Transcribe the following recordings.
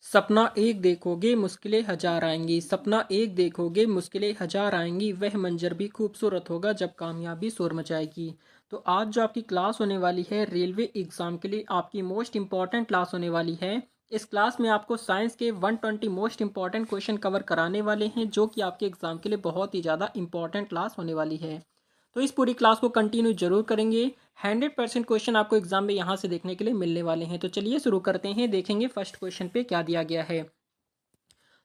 सपना एक देखोगे मुश्किलें हजार आएंगी, सपना एक देखोगे मुश्किलें हजार आएंगी, वह मंजर भी खूबसूरत होगा जब कामयाबी शोर मचाएगी। तो आज जो आपकी क्लास होने वाली है रेलवे एग्जाम के लिए आपकी मोस्ट इंपॉर्टेंट क्लास होने वाली है। इस क्लास में आपको साइंस के 120 मोस्ट इंपॉर्टेंट क्वेश्चन कवर कराने वाले हैं, जो कि आपके एग्जाम के लिए बहुत ही ज़्यादा इंपॉर्टेंट क्लास होने वाली है। तो इस पूरी क्लास को कंटिन्यू जरूर करेंगे। 100% क्वेश्चन आपको एग्जाम में यहाँ से देखने के लिए मिलने वाले हैं। तो चलिए शुरू करते हैं, देखेंगे फर्स्ट क्वेश्चन पे क्या दिया गया है।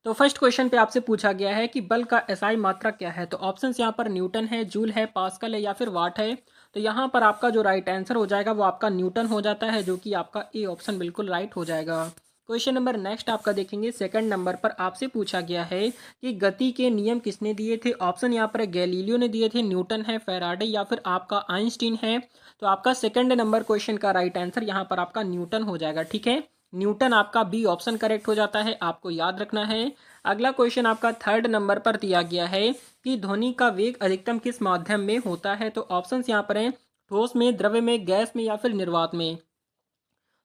तो फर्स्ट क्वेश्चन पे आपसे पूछा गया है कि बल का एसआई मात्रा क्या है। तो ऑप्शंस यहाँ पर न्यूटन है, जूल है, पास्कल है या फिर वाट है। तो यहाँ पर आपका जो राइट आंसर हो जाएगा वो आपका न्यूटन हो जाता है, जो कि आपका ए ऑप्शन बिल्कुल राइट हो जाएगा। क्वेश्चन नंबर नेक्स्ट आपका देखेंगे, सेकंड नंबर पर आपसे पूछा गया है कि गति के नियम किसने दिए थे। ऑप्शन यहाँ पर गैलीलियो ने दिए थे, न्यूटन है, फैराडे या फिर आपका आइंस्टीन है। तो आपका सेकंड नंबर क्वेश्चन का राइट आंसर यहाँ पर आपका न्यूटन हो जाएगा। ठीक है, न्यूटन आपका बी ऑप्शन करेक्ट हो जाता है, आपको याद रखना है। अगला क्वेश्चन आपका थर्ड नंबर पर दिया गया है कि ध्वनि का वेग अधिकतम किस माध्यम में होता है। तो ऑप्शंस यहाँ पर हैं, ठोस में, द्रव्य में, गैस में या फिर निर्वात में।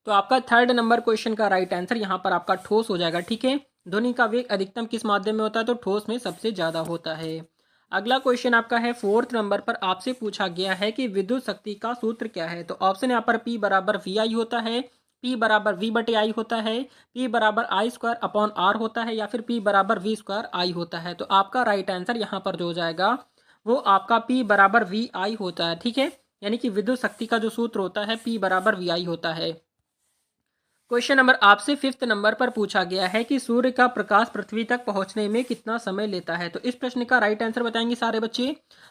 तो आपका थर्ड नंबर क्वेश्चन का राइट आंसर यहाँ पर आपका ठोस हो जाएगा। ठीक है, ध्वनि का वेग अधिकतम किस माध्यम में होता है, तो ठोस में सबसे ज्यादा होता है। अगला क्वेश्चन आपका है फोर्थ नंबर पर आपसे पूछा गया है कि विद्युत शक्ति का सूत्र क्या है। तो ऑप्शन यहाँ पर P बराबर वी आई होता है, P बराबर V बटे आई होता है, P बराबर आई स्क्वायर अपॉन आर होता है या फिर P बराबर V स्क्वायर आई होता है। तो आपका राइट आंसर यहाँ पर जो हो जाएगा वो आपका P बराबर वी आई होता है। ठीक है, यानी कि विद्युत शक्ति का जो सूत्र होता है P बराबर वी आई होता है। क्वेश्चन नंबर आपसे फिफ्थ नंबर पर पूछा गया है कि सूर्य का प्रकाश पृथ्वी तक पहुंचने में कितना समय लेता है। तो इस प्रश्न का राइट आंसर बताएंगे सारे बच्चे।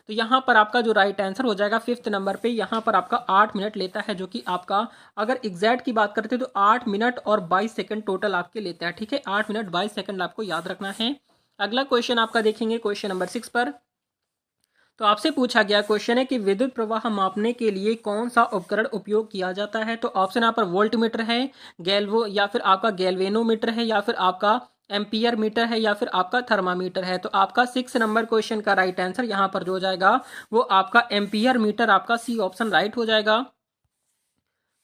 तो यहाँ पर आपका जो राइट आंसर हो जाएगा फिफ्थ नंबर पे, यहाँ पर आपका 8 मिनट लेता है, जो कि आपका अगर एग्जैक्ट की बात करते हैं तो 8 मिनट और 22 सेकंड टोटल आपके लेता है। ठीक है, 8 मिनट 22 सेकंड आपको याद रखना है। अगला क्वेश्चन आपका देखेंगे क्वेश्चन नंबर 6 पर। तो आपसे पूछा गया क्वेश्चन है कि विद्युत प्रवाह मापने के लिए कौन सा उपकरण उपयोग किया जाता है। तो ऑप्शन यहाँ पर वोल्टमीटर है, गैल्वो या फिर आपका गैल्वेनोमीटर है या फिर आपका एम्पियर मीटर है या फिर आपका थर्मामीटर है। तो आपका 6 नंबर क्वेश्चन का राइट आंसर यहाँ पर जो हो जाएगा वो आपका एम्पियर मीटर, आपका सी ऑप्शन राइट हो जाएगा।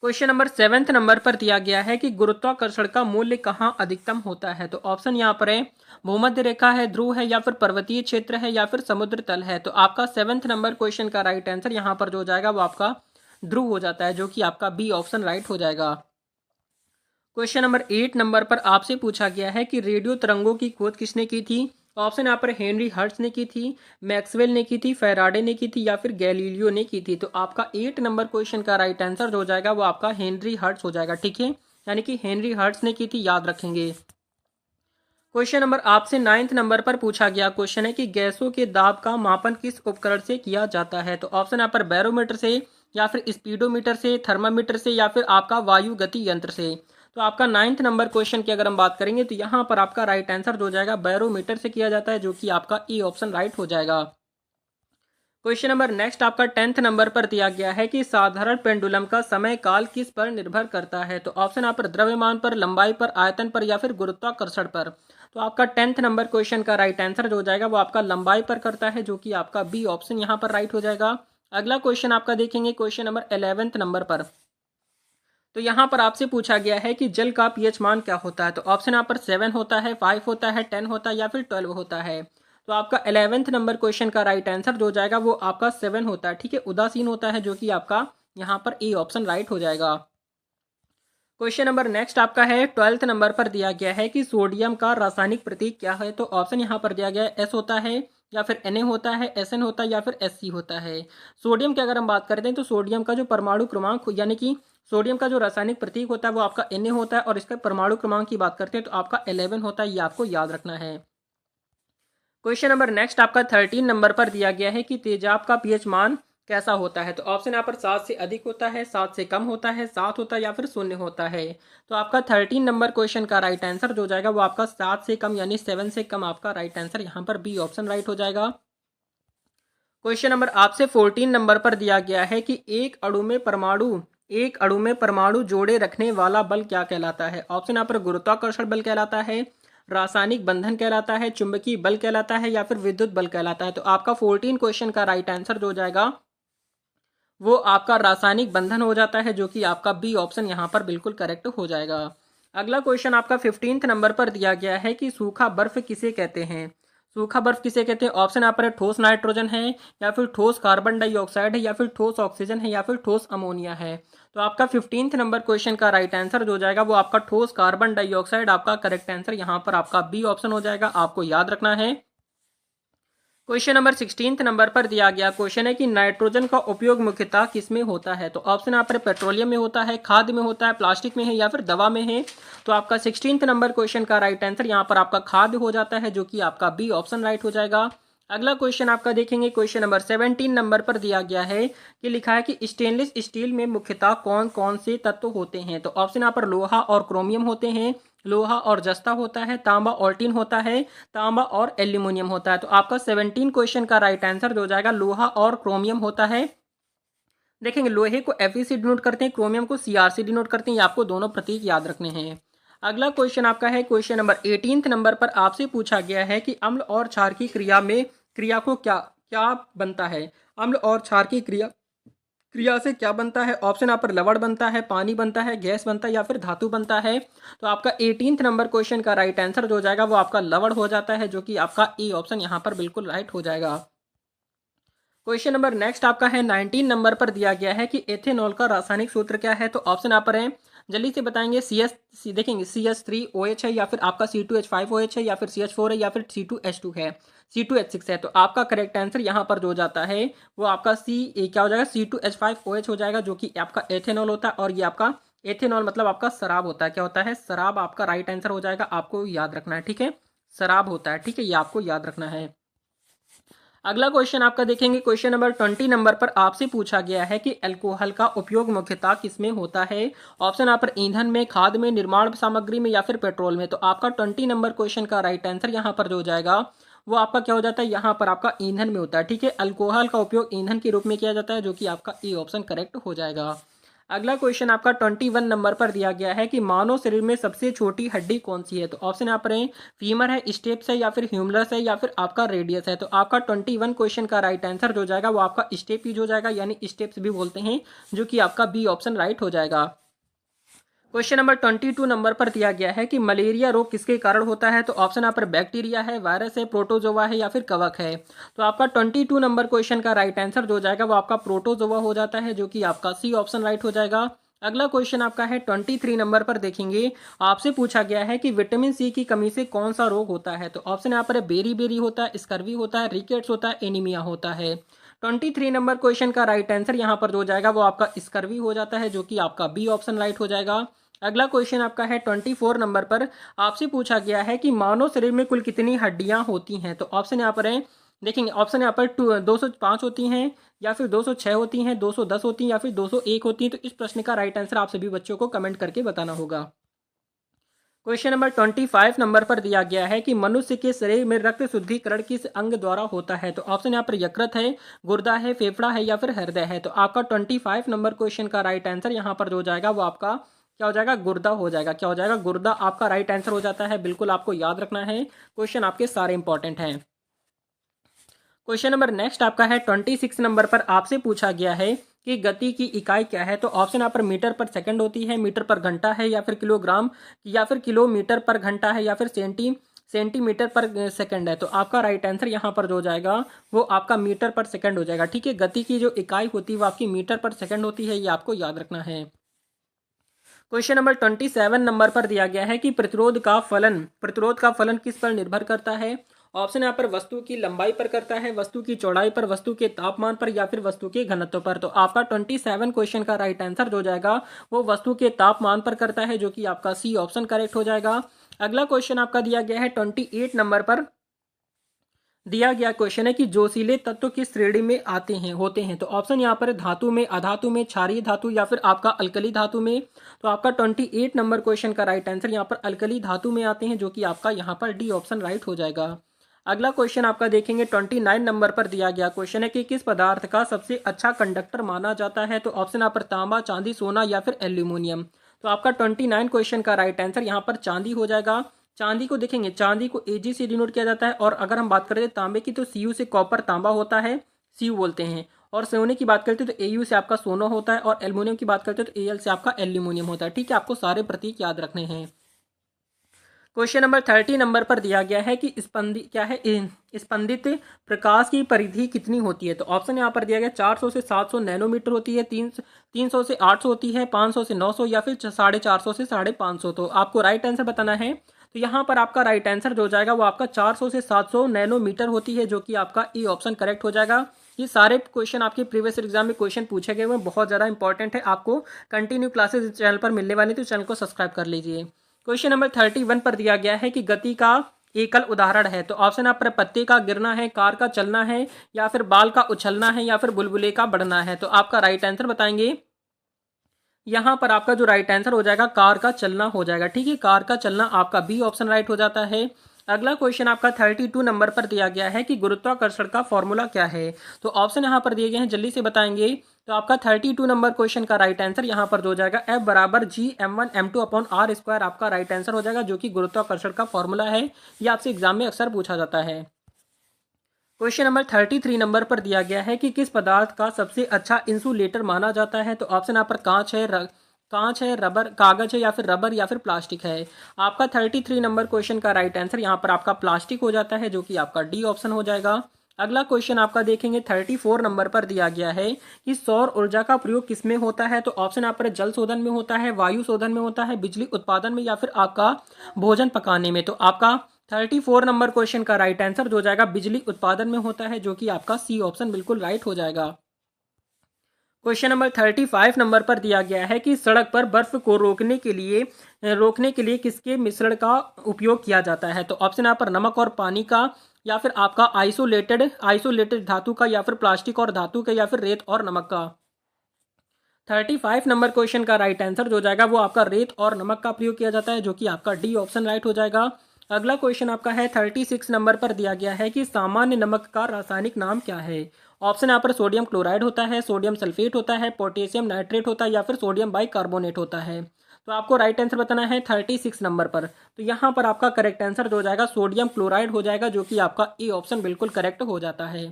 क्वेश्चन नंबर 7 नंबर पर दिया गया है कि गुरुत्वाकर्षण का मूल्य कहाँ अधिकतम होता है। तो ऑप्शन यहाँ पर है भूमध्य रेखा है, ध्रुव है या फिर पर्वतीय क्षेत्र है या फिर समुद्र तल है। तो आपका 7 नंबर क्वेश्चन का राइट आंसर यहाँ पर जो हो जाएगा वो आपका ध्रुव हो जाता है, जो कि आपका बी ऑप्शन राइट हो जाएगा। क्वेश्चन नंबर 8 नंबर पर आपसे पूछा गया है कि रेडियो तरंगों की खोज किसने की थी। ऑप्शन यहाँ पर हेनरी हर्ट्ज ने की थी, मैक्सवेल ने की थी, फैराडे ने की थी या फिर गैलीलियो ने की थी। तो आपका 8 नंबर क्वेश्चन का राइट आंसर जो हो जाएगा वो आपका हेनरी हर्ट्ज हो जाएगा। ठीक है, यानी कि हेनरी हर्ट्ज ने की थी, याद रखेंगे। क्वेश्चन नंबर आपसे 9th नंबर पर पूछा गया क्वेश्चन है कि गैसों के दाब का मापन किस उपकरण से किया जाता है। तो ऑप्शन यहाँ पर बैरोमीटर से या फिर स्पीडोमीटर से, थर्मामीटर से या फिर आपका वायु गति यंत्र से। तो आपका 9th नंबर क्वेश्चन की अगर हम बात करेंगे तो यहाँ पर आपका राइट आंसर जो हो जाएगा बैरोमीटर से किया जाता है, जो कि आपका ई ऑप्शन राइट हो जाएगा। क्वेश्चन नंबर नेक्स्ट आपका 10th नंबर पर दिया गया है कि साधारण पेंडुलम का समय काल किस पर निर्भर करता है। तो ऑप्शन यहाँ पर द्रव्यमान पर, लंबाई पर, आयतन पर या फिर गुरुत्वाकर्षण पर। तो आपका 10th नंबर क्वेश्चन का राइट आंसर जो हो जाएगा वो आपका लंबाई पर करता है, जो कि आपका बी ऑप्शन यहाँ पर राइट हो जाएगा। अगला क्वेश्चन आपका देखेंगे क्वेश्चन नंबर 11th नंबर पर। तो यहाँ पर आपसे पूछा गया है कि जल का पीएच मान क्या होता है। तो ऑप्शन यहाँ पर 7 होता है, 5 होता है, 10 होता है या फिर 12 होता है। तो आपका 11th नंबर क्वेश्चन का राइट आंसर जो हो जाएगा वो आपका 7 होता है। ठीक है, उदासीन होता है, जो कि आपका यहाँ पर ए ऑप्शन राइट हो जाएगा। क्वेश्चन नंबर नेक्स्ट आपका है 12th नंबर पर दिया गया है कि सोडियम का रासायनिक प्रतीक क्या है। तो ऑप्शन यहाँ पर दिया गया है एस होता है या फिर Na होता है, Sn होता है या फिर Sc होता है। सोडियम की अगर हम बात करते हैं तो सोडियम का जो परमाणु क्रमांक यानी कि सोडियम का जो रासायनिक प्रतीक होता है वो आपका Na होता है, और इसका परमाणु क्रमांक की बात करते हैं तो आपका 11 होता है, ये आपको याद रखना है। क्वेश्चन नंबर नेक्स्ट आपका 13 नंबर पर दिया गया है कि तेजाब का पीएच मान कैसा होता है। तो ऑप्शन यहाँ पर 7 से अधिक होता है, 7 से कम होता है, 7 होता है या फिर 0 होता है। तो आपका 13 नंबर क्वेश्चन का राइट आंसर जो हो जाएगा वो आपका 7 से कम यानी 7 से कम आपका राइट आंसर यहाँ पर बी ऑप्शन राइट हो जाएगा। क्वेश्चन नंबर आपसे 14 नंबर पर दिया गया है कि एक अणु में परमाणु जोड़े रखने वाला बल क्या कहलाता है। ऑप्शन यहाँ पर गुरुत्वाकर्षण बल कहलाता है, रासायनिक बंधन कहलाता है, चुंबकीय बल कहलाता है या फिर विद्युत बल कहलाता है। तो आपका 14 क्वेश्चन का राइट आंसर जो हो जाएगा वो आपका रासायनिक बंधन हो जाता है, जो कि आपका बी ऑप्शन यहाँ पर बिल्कुल करेक्ट हो जाएगा। अगला क्वेश्चन आपका 15th नंबर पर दिया गया है कि सूखा बर्फ किसे कहते हैं। सूखा बर्फ किसे कहते हैं। ऑप्शन यहाँ पर है ठोस नाइट्रोजन है, या फिर ठोस कार्बन डाइऑक्साइड है, या फिर ठोस ऑक्सीजन है, या फिर ठोस अमोनिया है। तो आपका 15th नंबर क्वेश्चन का राइट आंसर जो हो जाएगा वो आपका ठोस कार्बन डाइऑक्साइड आपका करेक्ट आंसर यहाँ पर आपका बी ऑप्शन हो जाएगा, आपको याद रखना है। क्वेश्चन नंबर 16th नंबर पर दिया गया क्वेश्चन है कि नाइट्रोजन का उपयोग मुख्यतः किसमें होता है। तो ऑप्शन यहाँ पर पेट्रोलियम में होता है, खाद्य में होता है, प्लास्टिक में है, या फिर दवा में है। तो आपका 16th नंबर क्वेश्चन का राइट आंसर यहाँ पर आपका खाद्य हो जाता है, जो कि आपका बी ऑप्शन राइट हो जाएगा। अगला क्वेश्चन आपका देखेंगे, क्वेश्चन नंबर 17 नंबर पर दिया गया है कि लिखा है कि स्टेनलेस स्टील में मुख्यतः कौन कौन से तत्व होते हैं। तो ऑप्शन यहाँ पर लोहा और क्रोमियम होते हैं, लोहा और जस्ता होता है, तांबा और टिन होता है, तांबा और एल्यूमिनियम होता है। तो आपका 17 क्वेश्चन का राइट आंसर जो हो जाएगा लोहा और क्रोमियम होता है। देखेंगे लोहे को Fe से डिनोट करते हैं, क्रोमियम को Cr से डिनोट करते हैं। ये आपको दोनों प्रतीक याद रखने हैं। अगला क्वेश्चन आपका है क्वेश्चन नंबर 18th नंबर पर आपसे पूछा गया है कि अम्ल और क्षार की क्रिया को क्या क्या बनता है। अम्ल और क्षार की क्रिया से क्या बनता है। ऑप्शन यहाँ पर लवण बनता है, पानी बनता है, गैस बनता है, या फिर धातु बनता है। तो आपका 18th नंबर क्वेश्चन का राइट आंसर जो हो जाएगा वो आपका लवण हो जाता है, जो कि आपका ए ऑप्शन यहाँ पर बिल्कुल राइट हो जाएगा। क्वेश्चन नंबर नेक्स्ट आपका है 19 नंबर पर दिया गया है कि एथेनॉल का रासायनिक सूत्र क्या है। तो ऑप्शन यहाँ पर है, जल्दी से बताएंगे। देखेंगे CH3OH है, या फिर आपका C2H5OH है, या फिर CH4 है, या फिर C2H2 है, C2H6 है। तो आपका करेक्ट आंसर यहाँ पर जो हो जाता है वो आपका क्या हो जाएगा, C2H5OH हो जाएगा, जो कि आपका एथेनॉल होता है। और ये आपका एथेनॉल मतलब आपका शराब होता है। क्या होता है, शराब आपका राइट आंसर हो जाएगा, आपको याद रखना है। ठीक है, शराब होता है। ठीक है, ये आपको याद रखना है। अगला क्वेश्चन आपका देखेंगे, क्वेश्चन नंबर 20 नंबर पर आपसे पूछा गया है कि अल्कोहल का उपयोग मुख्यतः किसमें होता है। ऑप्शन यहाँ पर ईंधन में, खाद में, निर्माण सामग्री में, या फिर पेट्रोल में। तो आपका 20 नंबर क्वेश्चन का राइट आंसर यहाँ पर जो हो जाएगा वो आपका क्या हो जाता है, यहाँ पर आपका ईंधन में होता है। ठीक है, अल्कोहल का उपयोग ईंधन के रूप में किया जाता है, जो कि आपका ए ऑप्शन करेक्ट हो जाएगा। अगला क्वेश्चन आपका 21 नंबर पर दिया गया है कि मानव शरीर में सबसे छोटी हड्डी कौन सी है। तो ऑप्शन यहाँ पर है, फीमर है, स्टेप्स है, या फिर ह्यूमरस है, या फिर आपका रेडियस है। तो आपका 21 क्वेश्चन का राइट आंसर जो जाएगा वो आपका स्टेप यूज हो जाएगा, यानी स्टेप्स भी बोलते हैं, जो कि आपका बी ऑप्शन राइट हो जाएगा। क्वेश्चन नंबर 22 नंबर पर दिया गया है कि मलेरिया रोग किसके कारण होता है। तो ऑप्शन यहाँ पर बैक्टीरिया है, वायरस है, प्रोटोजोवा है, या फिर कवक है। तो आपका 22 नंबर क्वेश्चन का राइट आंसर जो जाएगा वो आपका प्रोटोजोवा हो जाता है, जो कि आपका सी ऑप्शन राइट हो जाएगा। अगला क्वेश्चन आपका है 23 नंबर पर देखेंगे, आपसे पूछा गया है कि विटामिन सी की कमी से कौन सा रोग होता है। तो ऑप्शन यहाँ पर है बेरी बेरी होता है, स्कर्वी होता है, रिकेट्स होता है, एनीमिया होता है। 23 नंबर क्वेश्चन का राइट आंसर यहाँ पर जो हो जाएगा वो आपका स्कर्वी हो जाता है, जो कि आपका बी ऑप्शन राइट हो जाएगा। अगला क्वेश्चन आपका है 24 नंबर पर आपसे पूछा गया है कि मानव शरीर में कुल कितनी हड्डियां होती हैं। तो ऑप्शन यहाँ पर है, देखेंगे ऑप्शन यहाँ पर 205 होती हैं, या फिर 206 होती हैं, 210 होती हैं, या फिर 201 होती हैं। तो इस प्रश्न का राइट आंसर आप सभी बच्चों को कमेंट करके बताना होगा। क्वेश्चन नंबर 25 नंबर पर दिया गया है कि मनुष्य के शरीर में रक्त शुद्धिकरण किस अंग द्वारा होता है। तो ऑप्शन यहाँ पर यकृत है, गुर्दा है, फेफड़ा है, या फिर हृदय है। तो आपका 25 नंबर क्वेश्चन का राइट आंसर यहाँ पर जो हो जाएगा वो आपका क्या हो जाएगा, गुर्दा हो जाएगा। क्या हो जाएगा, गुर्दा आपका राइट आंसर हो जाता है। बिल्कुल आपको याद रखना है, क्वेश्चन आपके सारे इंपॉर्टेंट हैं। क्वेश्चन नंबर नेक्स्ट आपका है 26 नंबर पर आपसे पूछा गया है कि गति की इकाई क्या है। तो ऑप्शन यहाँ पर मीटर पर सेकंड होती है, मीटर पर घंटा है, या फिर किलोग्राम, या फिर किलोमीटर पर घंटा है, या फिर सेंटीमीटर पर सेकंड है। तो आपका राइट आंसर यहाँ पर जो हो जाएगा वो आपका मीटर पर सेकंड हो जाएगा। ठीक है, गति की जो इकाई होती है वो आपकी मीटर पर सेकंड होती है, ये आपको याद रखना है। क्वेश्चन नंबर 27 नंबर पर दिया गया है कि प्रतिरोध का फलन किस पर निर्भर करता है। ऑप्शन यहाँ पर वस्तु की लंबाई पर करता है, वस्तु की चौड़ाई पर, वस्तु के तापमान पर, या फिर वस्तु के घनत्व पर। तो आपका 27 क्वेश्चन का राइट आंसर जो जाएगा वो वस्तु के तापमान पर करता है, जो कि आपका सी ऑप्शन करेक्ट हो जाएगा। अगला क्वेश्चन आपका दिया गया है 28 नंबर पर दिया गया क्वेश्चन है कि जोशीले तत्व किस श्रेणी में होते हैं। तो ऑप्शन यहाँ पर धातु में, अधातु में, क्षारीय धातु, या फिर आपका अल्कली धातु में। तो आपका 28 नंबर क्वेश्चन का राइट आंसर यहाँ पर अल्कली धातु में आते हैं, जो कि आपका यहाँ पर डी ऑप्शन राइट हो जाएगा। अगला क्वेश्चन आपका देखेंगे 29 नंबर पर दिया गया क्वेश्चन है कि किस पदार्थ का सबसे अच्छा कंडक्टर माना जाता है। तो ऑप्शन यहाँ पर तांबा, चांदी, सोना, या फिर एल्यूमिनियम। तो आपका 29 क्वेश्चन का राइट आंसर यहाँ पर चांदी हो जाएगा। चांदी को देखेंगे, चांदी को एजी से डिनोट किया जाता है, और अगर हम बात करें तांबे की तो सीयू से कॉपर तांबा होता है, सीयू बोलते हैं। और सोने की बात करते हैं तो एयू से आपका सोना होता है, और एल्यूमिनियम की बात करते हैं तो एल से आपका एल्यूमिनियम होता है। ठीक है, आपको सारे प्रतीक याद रखने हैं। क्वेश्चन नंबर 30 नंबर पर दिया गया है कि स्पंदित प्रकाश की परिधि कितनी होती है। तो ऑप्शन यहाँ पर दिया गया 400 से 700 नैनोमीटर होती है, 300 से 800 होती है, 500 से 900 या फिर 450 से 550। तो आपको राइट आंसर बताना है। तो यहाँ पर आपका राइट आंसर जो हो जाएगा वो आपका 400 से 700 नैनोमीटर होती है, जो कि आपका ई ऑप्शन करेक्ट हो जाएगा। ये सारे क्वेश्चन आपके प्रीवियस एग्जाम में क्वेश्चन पूछे गए हुए बहुत ज़्यादा इंपॉर्टेंट है, आपको कंटिन्यू क्लासेस चैनल पर मिलने वाली, तो चैनल को सब्सक्राइब कर लीजिए। क्वेश्चन नंबर 31 पर दिया गया है कि गति का एकल उदाहरण है। तो ऑप्शन आप पर पत्ते का गिरना है, कार का चलना है, या फिर बाल का उछलना है, या फिर बुलबुले का बढ़ना है। तो आपका राइट आंसर बताएंगे। यहाँ पर आपका जो राइट आंसर हो जाएगा कार का चलना हो जाएगा। ठीक है, कार का चलना आपका बी ऑप्शन राइट हो जाता है। अगला क्वेश्चन आपका 32 नंबर पर दिया गया है कि गुरुत्वाकर्षण का फॉर्मूला क्या है। तो ऑप्शन यहाँ पर दिए गए हैं, जल्दी से बताएंगे। तो आपका 32 नंबर क्वेश्चन का राइट आंसर यहाँ पर हो जाएगा F बराबर G m1m2/r² आपका राइट आंसर हो जाएगा, जो कि गुरुत्वाकर्षण का फॉर्मूला है। ये आपसे एग्जाम में अक्सर पूछा जाता है। क्वेश्चन नंबर 33 नंबर पर दिया गया है कि किस पदार्थ का सबसे अच्छा इंसुलेटर माना जाता है। तो ऑप्शन यहाँ पर कांच है, रबर, कागज है, या फिर रबर, या फिर प्लास्टिक है। आपका 33 नंबर क्वेश्चन का राइट आंसर यहाँ पर आपका प्लास्टिक हो जाता है, जो कि आपका डी ऑप्शन हो जाएगा। अगला क्वेश्चन आपका देखेंगे 34 नंबर पर दिया गया है कि सौर ऊर्जा का प्रयोग किसमें होता है। तो ऑप्शन यहाँ पर जल शोधन में होता है, वायु शोधन में होता है, बिजली उत्पादन में, या फिर आपका भोजन पकाने में। तो आपका 34 नंबर क्वेश्चन का राइट आंसर जो हो जाएगा बिजली उत्पादन में होता है, जो कि आपका सी ऑप्शन बिल्कुल राइट हो जाएगा। क्वेश्चन नंबर 35 नंबर पर दिया गया है कि सड़क पर बर्फ को रोकने के लिए किसके मिश्रण का उपयोग किया जाता है। तो ऑप्शन यहाँ पर नमक और पानी का, या फिर आपका आइसोलेटेड धातु का, या फिर प्लास्टिक और धातु का, या फिर रेत और नमक का। 35 नंबर क्वेश्चन का राइट आंसर जो हो जाएगा वो आपका रेत और नमक का प्रयोग किया जाता है, जो कि आपका डी ऑप्शन राइट हो जाएगा। अगला क्वेश्चन आपका है 36 नंबर पर दिया गया है कि सामान्य नमक का रासायनिक नाम क्या है। ऑप्शन यहाँ पर सोडियम क्लोराइड होता है, सोडियम सल्फेट होता है, पोटेशियम नाइट्रेट होता है, या फिर सोडियम बाइकार्बोनेट होता है। तो आपको राइट आंसर बताना है 36 नंबर पर। तो यहाँ पर आपका करेक्ट आंसर जो हो जाएगा सोडियम क्लोराइड हो जाएगा, जो कि आपका ए ऑप्शन बिल्कुल करेक्ट हो जाता है।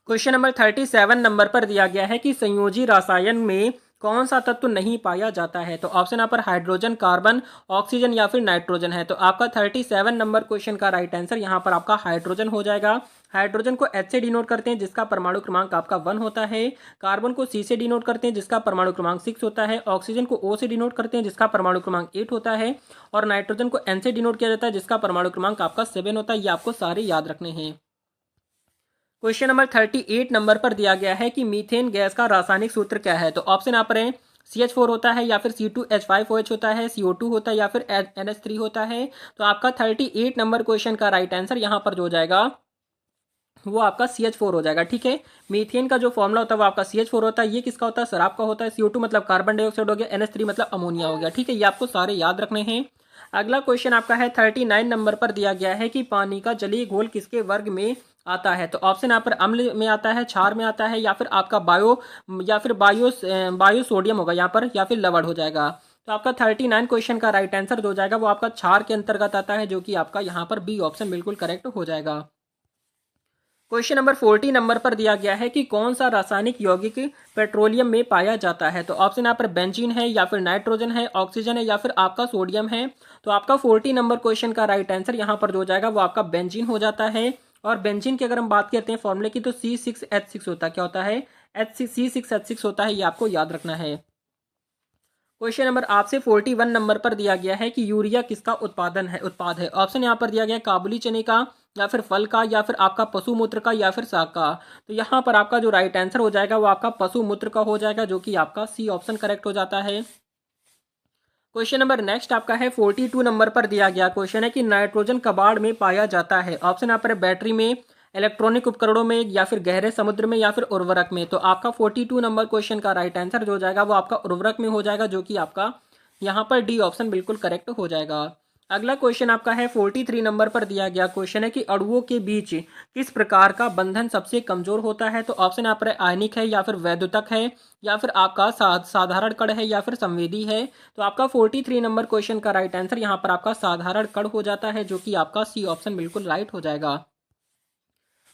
क्वेश्चन नंबर 37 नंबर पर दिया गया है कि संयोजी रसायन में कौन सा तत्व नहीं पाया जाता है। तो ऑप्शन यहाँ पर हाइड्रोजन, कार्बन, ऑक्सीजन, या फिर नाइट्रोजन है। तो आपका 37 नंबर क्वेश्चन का राइट आंसर यहाँ पर आपका हाइड्रोजन हो जाएगा। हाइड्रोजन को H से डिनोट करते हैं, जिसका परमाणु क्रमांक आपका 1 होता है। कार्बन को C से डिनोट करते हैं, जिसका परमाणु क्रमांक 6 होता है। ऑक्सीजन को O से डिनोट करते हैं, जिसका परमाणु क्रमांक 8 होता है। और नाइट्रोजन को N से डिनोट किया जाता है, जिसका परमाणु क्रमांक आपका 7 होता है। ये आपको सारे याद रखने हैं। क्वेश्चन नंबर 38 नंबर पर दिया गया है कि मीथेन गैस का रासायनिक सूत्र क्या है। तो ऑप्शन यहाँ पर है CH4 होता है, या फिर C2H5OH होता है, CO2 होता है, या फिर NH3 होता है। तो आपका 38 नंबर क्वेश्चन का राइट आंसर यहाँ पर जो हो जाएगा वो आपका CH4 हो जाएगा। ठीक है, मीथेन का जो फॉर्मूला होता है वो आपका CH4 होता है। ये किसका होता है, शराब का होता है। CO2 मतलब कार्बन डाइऑक्साइड हो गया, NH3 मतलब अमोनिया हो गया। ठीक है, ये आपको सारे याद रखने हैं। अगला क्वेश्चन आपका है 39 नंबर पर दिया गया है कि पानी का जलीय घोल किसके वर्ग में आता है। तो ऑप्शन यहाँ पर अम्ल में आता है, क्षार में आता है, या फिर आपका बायो सोडियम होगा यहाँ पर, या फिर लवण हो जाएगा। तो आपका 39 क्वेश्चन का राइट आंसर जो हो जाएगा वो आपका क्षार के अंतर्गत आता है, जो कि आपका यहाँ पर बी ऑप्शन बिल्कुल करेक्ट हो जाएगा। क्वेश्चन नंबर 40 नंबर पर दिया गया है कि कौन सा रासायनिक यौगिक पेट्रोलियम में पाया जाता है। तो ऑप्शन यहाँ पर बेंजीन है, या फिर नाइट्रोजन है, ऑक्सीजन है, या फिर आपका सोडियम है। तो आपका 40 नंबर क्वेश्चन का राइट आंसर यहाँ पर जो हो जाएगा वो आपका बेंजीन हो जाता है। और बेंजीन की अगर हम बात करते हैं फॉर्मूले की, तो C6H6 होता है। क्या होता है, C6H6 होता है, ये आपको याद रखना है। क्वेश्चन नंबर आपसे 41 नंबर पर दिया गया है कि यूरिया किसका उत्पाद है। ऑप्शन यहाँ पर दिया गया काबुली चने का, या फिर फल का, या फिर आपका पशु मूत्र का, या फिर साग का। तो यहाँ पर आपका जो राइट आंसर हो जाएगा वो आपका पशु मूत्र का हो जाएगा, जो कि आपका सी ऑप्शन करेक्ट हो जाता है। क्वेश्चन नंबर नेक्स्ट आपका है 42 नंबर पर दिया गया क्वेश्चन है कि नाइट्रोजन कबाड़ में पाया जाता है। ऑप्शन यहाँ पर बैटरी में, इलेक्ट्रॉनिक उपकरणों में, या फिर गहरे समुद्र में, या फिर उर्वरक में। तो आपका 42 नंबर क्वेश्चन का राइट आंसर जो हो जाएगा वो आपका उर्वरक में हो जाएगा, जो कि आपका यहाँ पर डी ऑप्शन बिल्कुल करेक्ट हो जाएगा। अगला क्वेश्चन आपका है 43 नंबर पर दिया गया क्वेश्चन है कि अणुओं के बीच किस प्रकार का बंधन सबसे कमजोर होता है। तो ऑप्शन यहाँ पर आयनिक है, या फिर वैद्युतक है, या फिर आपका साधारण कण है, या फिर संवेदी है। तो आपका 43 नंबर क्वेश्चन का राइट आंसर यहाँ पर आपका साधारण कण हो जाता है, जो कि आपका सी ऑप्शन बिल्कुल राइट हो जाएगा।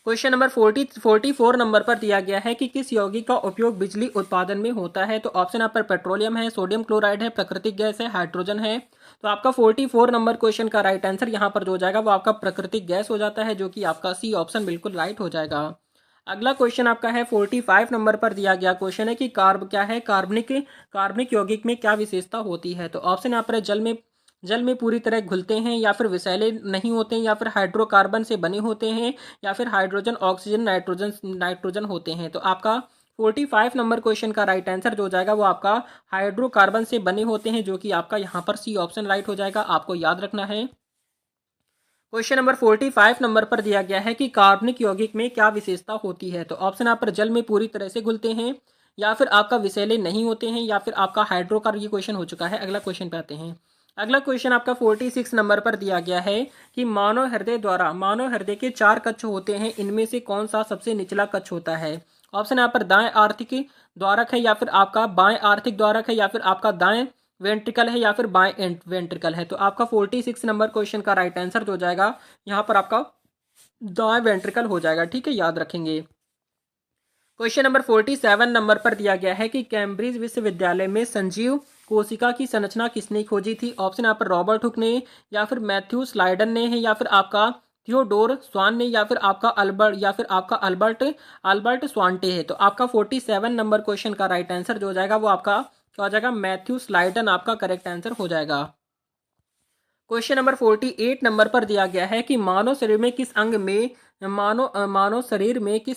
क्वेश्चन नंबर 44 नंबर पर दिया गया है कि किस यौगिक का उपयोग बिजली उत्पादन में होता है। तो ऑप्शन यहाँ पर पेट्रोलियम है, सोडियम क्लोराइड है, प्राकृतिक गैस है, हाइड्रोजन है। तो आपका 44 नंबर क्वेश्चन का राइट आंसर यहाँ पर जो हो जाएगा वो आपका प्राकृतिक गैस हो जाता है, जो कि आपका सी ऑप्शन बिल्कुल राइट हो जाएगा। अगला क्वेश्चन आपका है 45 नंबर पर दिया गया क्वेश्चन है कि कार्ब क्या है, कार्बनिक यौगिक में क्या विशेषता होती है। तो ऑप्शन यहाँ पर है जल में पूरी तरह घुलते हैं, या फिर विषैले नहीं होते हैं, या फिर हाइड्रोकार्बन से बने होते हैं, या फिर हाइड्रोजन ऑक्सीजन नाइट्रोजन होते हैं। तो आपका 45 नंबर क्वेश्चन का राइट आंसर जो हो जाएगा वो आपका हाइड्रोकार्बन से बने होते हैं, जो कि आपका यहाँ पर सी ऑप्शन राइट हो जाएगा, आपको याद रखना है। क्वेश्चन नंबर 45 नंबर पर दिया गया है कि कार्बनिक यौगिक में क्या विशेषता होती है। तो ऑप्शन यहाँ पर जल में पूरी तरह से घुलते हैं, या फिर आपका विषैले नहीं होते हैं, या फिर आपका हाइड्रोकार्बन। ये क्वेश्चन हो चुका है, अगला क्वेश्चन पे आते हैं। अगला क्वेश्चन आपका 46 नंबर पर दिया गया है कि मानव हृदय के 4 कक्ष होते हैं, इनमें से कौन सा सबसे निचला कक्ष होता है। ऑप्शन यहाँ पर दाएं आर्थिक द्वारक है, या फिर आपका बाएं आर्थिक द्वारक है, या फिर आपका दाएं वेंट्रिकल है, या फिर बाएं वेंट्रिकल है। तो आपका 46 नंबर क्वेश्चन का राइट आंसर जो हो जाएगा यहाँ पर आपका दाएं वेंट्रिकल हो जाएगा, ठीक है, याद रखेंगे। क्वेश्चन नंबर 47 नंबर पर दिया गया है कि कैम्ब्रिज विश्वविद्यालय में संजीव कोशिका की संरचना किसने खोजी थी। ऑप्शन यहाँ पर रॉबर्ट हुक ने, या फिर मैथ्यू स्लाइडन ने है, या फिर आपका थियोडोर स्वान ने, या फिर आपका अल्बर्ट स्वांटे है। तो आपका 47 नंबर क्वेश्चन का राइट आंसर जो हो जाएगा वो आपका क्या हो जाएगा, मैथ्यू स्लाइडन आपका करेक्ट आंसर हो जाएगा। क्वेश्चन नंबर 48 नंबर पर दिया गया है कि मानव शरीर में किस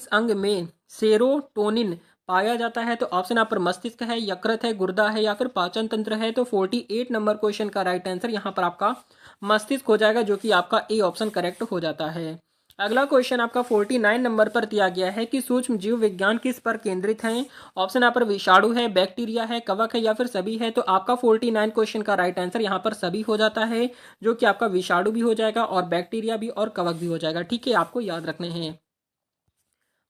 अंग में सेरोटोनिन पाया जाता है। तो ऑप्शन यहाँ पर मस्तिष्क है, यकृत है, गुर्दा है, या फिर पाचन तंत्र है। तो 48 नंबर क्वेश्चन का राइट आंसर यहाँ पर आपका मस्तिष्क हो जाएगा, जो कि आपका ए ऑप्शन करेक्ट हो जाता है। अगला क्वेश्चन आपका 49 नंबर पर दिया गया है कि सूक्ष्म जीव विज्ञान किस पर केंद्रित है। ऑप्शन यहाँ पर विषाणु है, बैक्टीरिया है, कवक है, या फिर सभी है। तो आपका 49 क्वेश्चन का राइट आंसर यहाँ पर सभी हो जाता है, जो कि आपका विषाणु भी हो जाएगा और बैक्टीरिया भी और कवक भी हो जाएगा, ठीक है, आपको याद रखने हैं।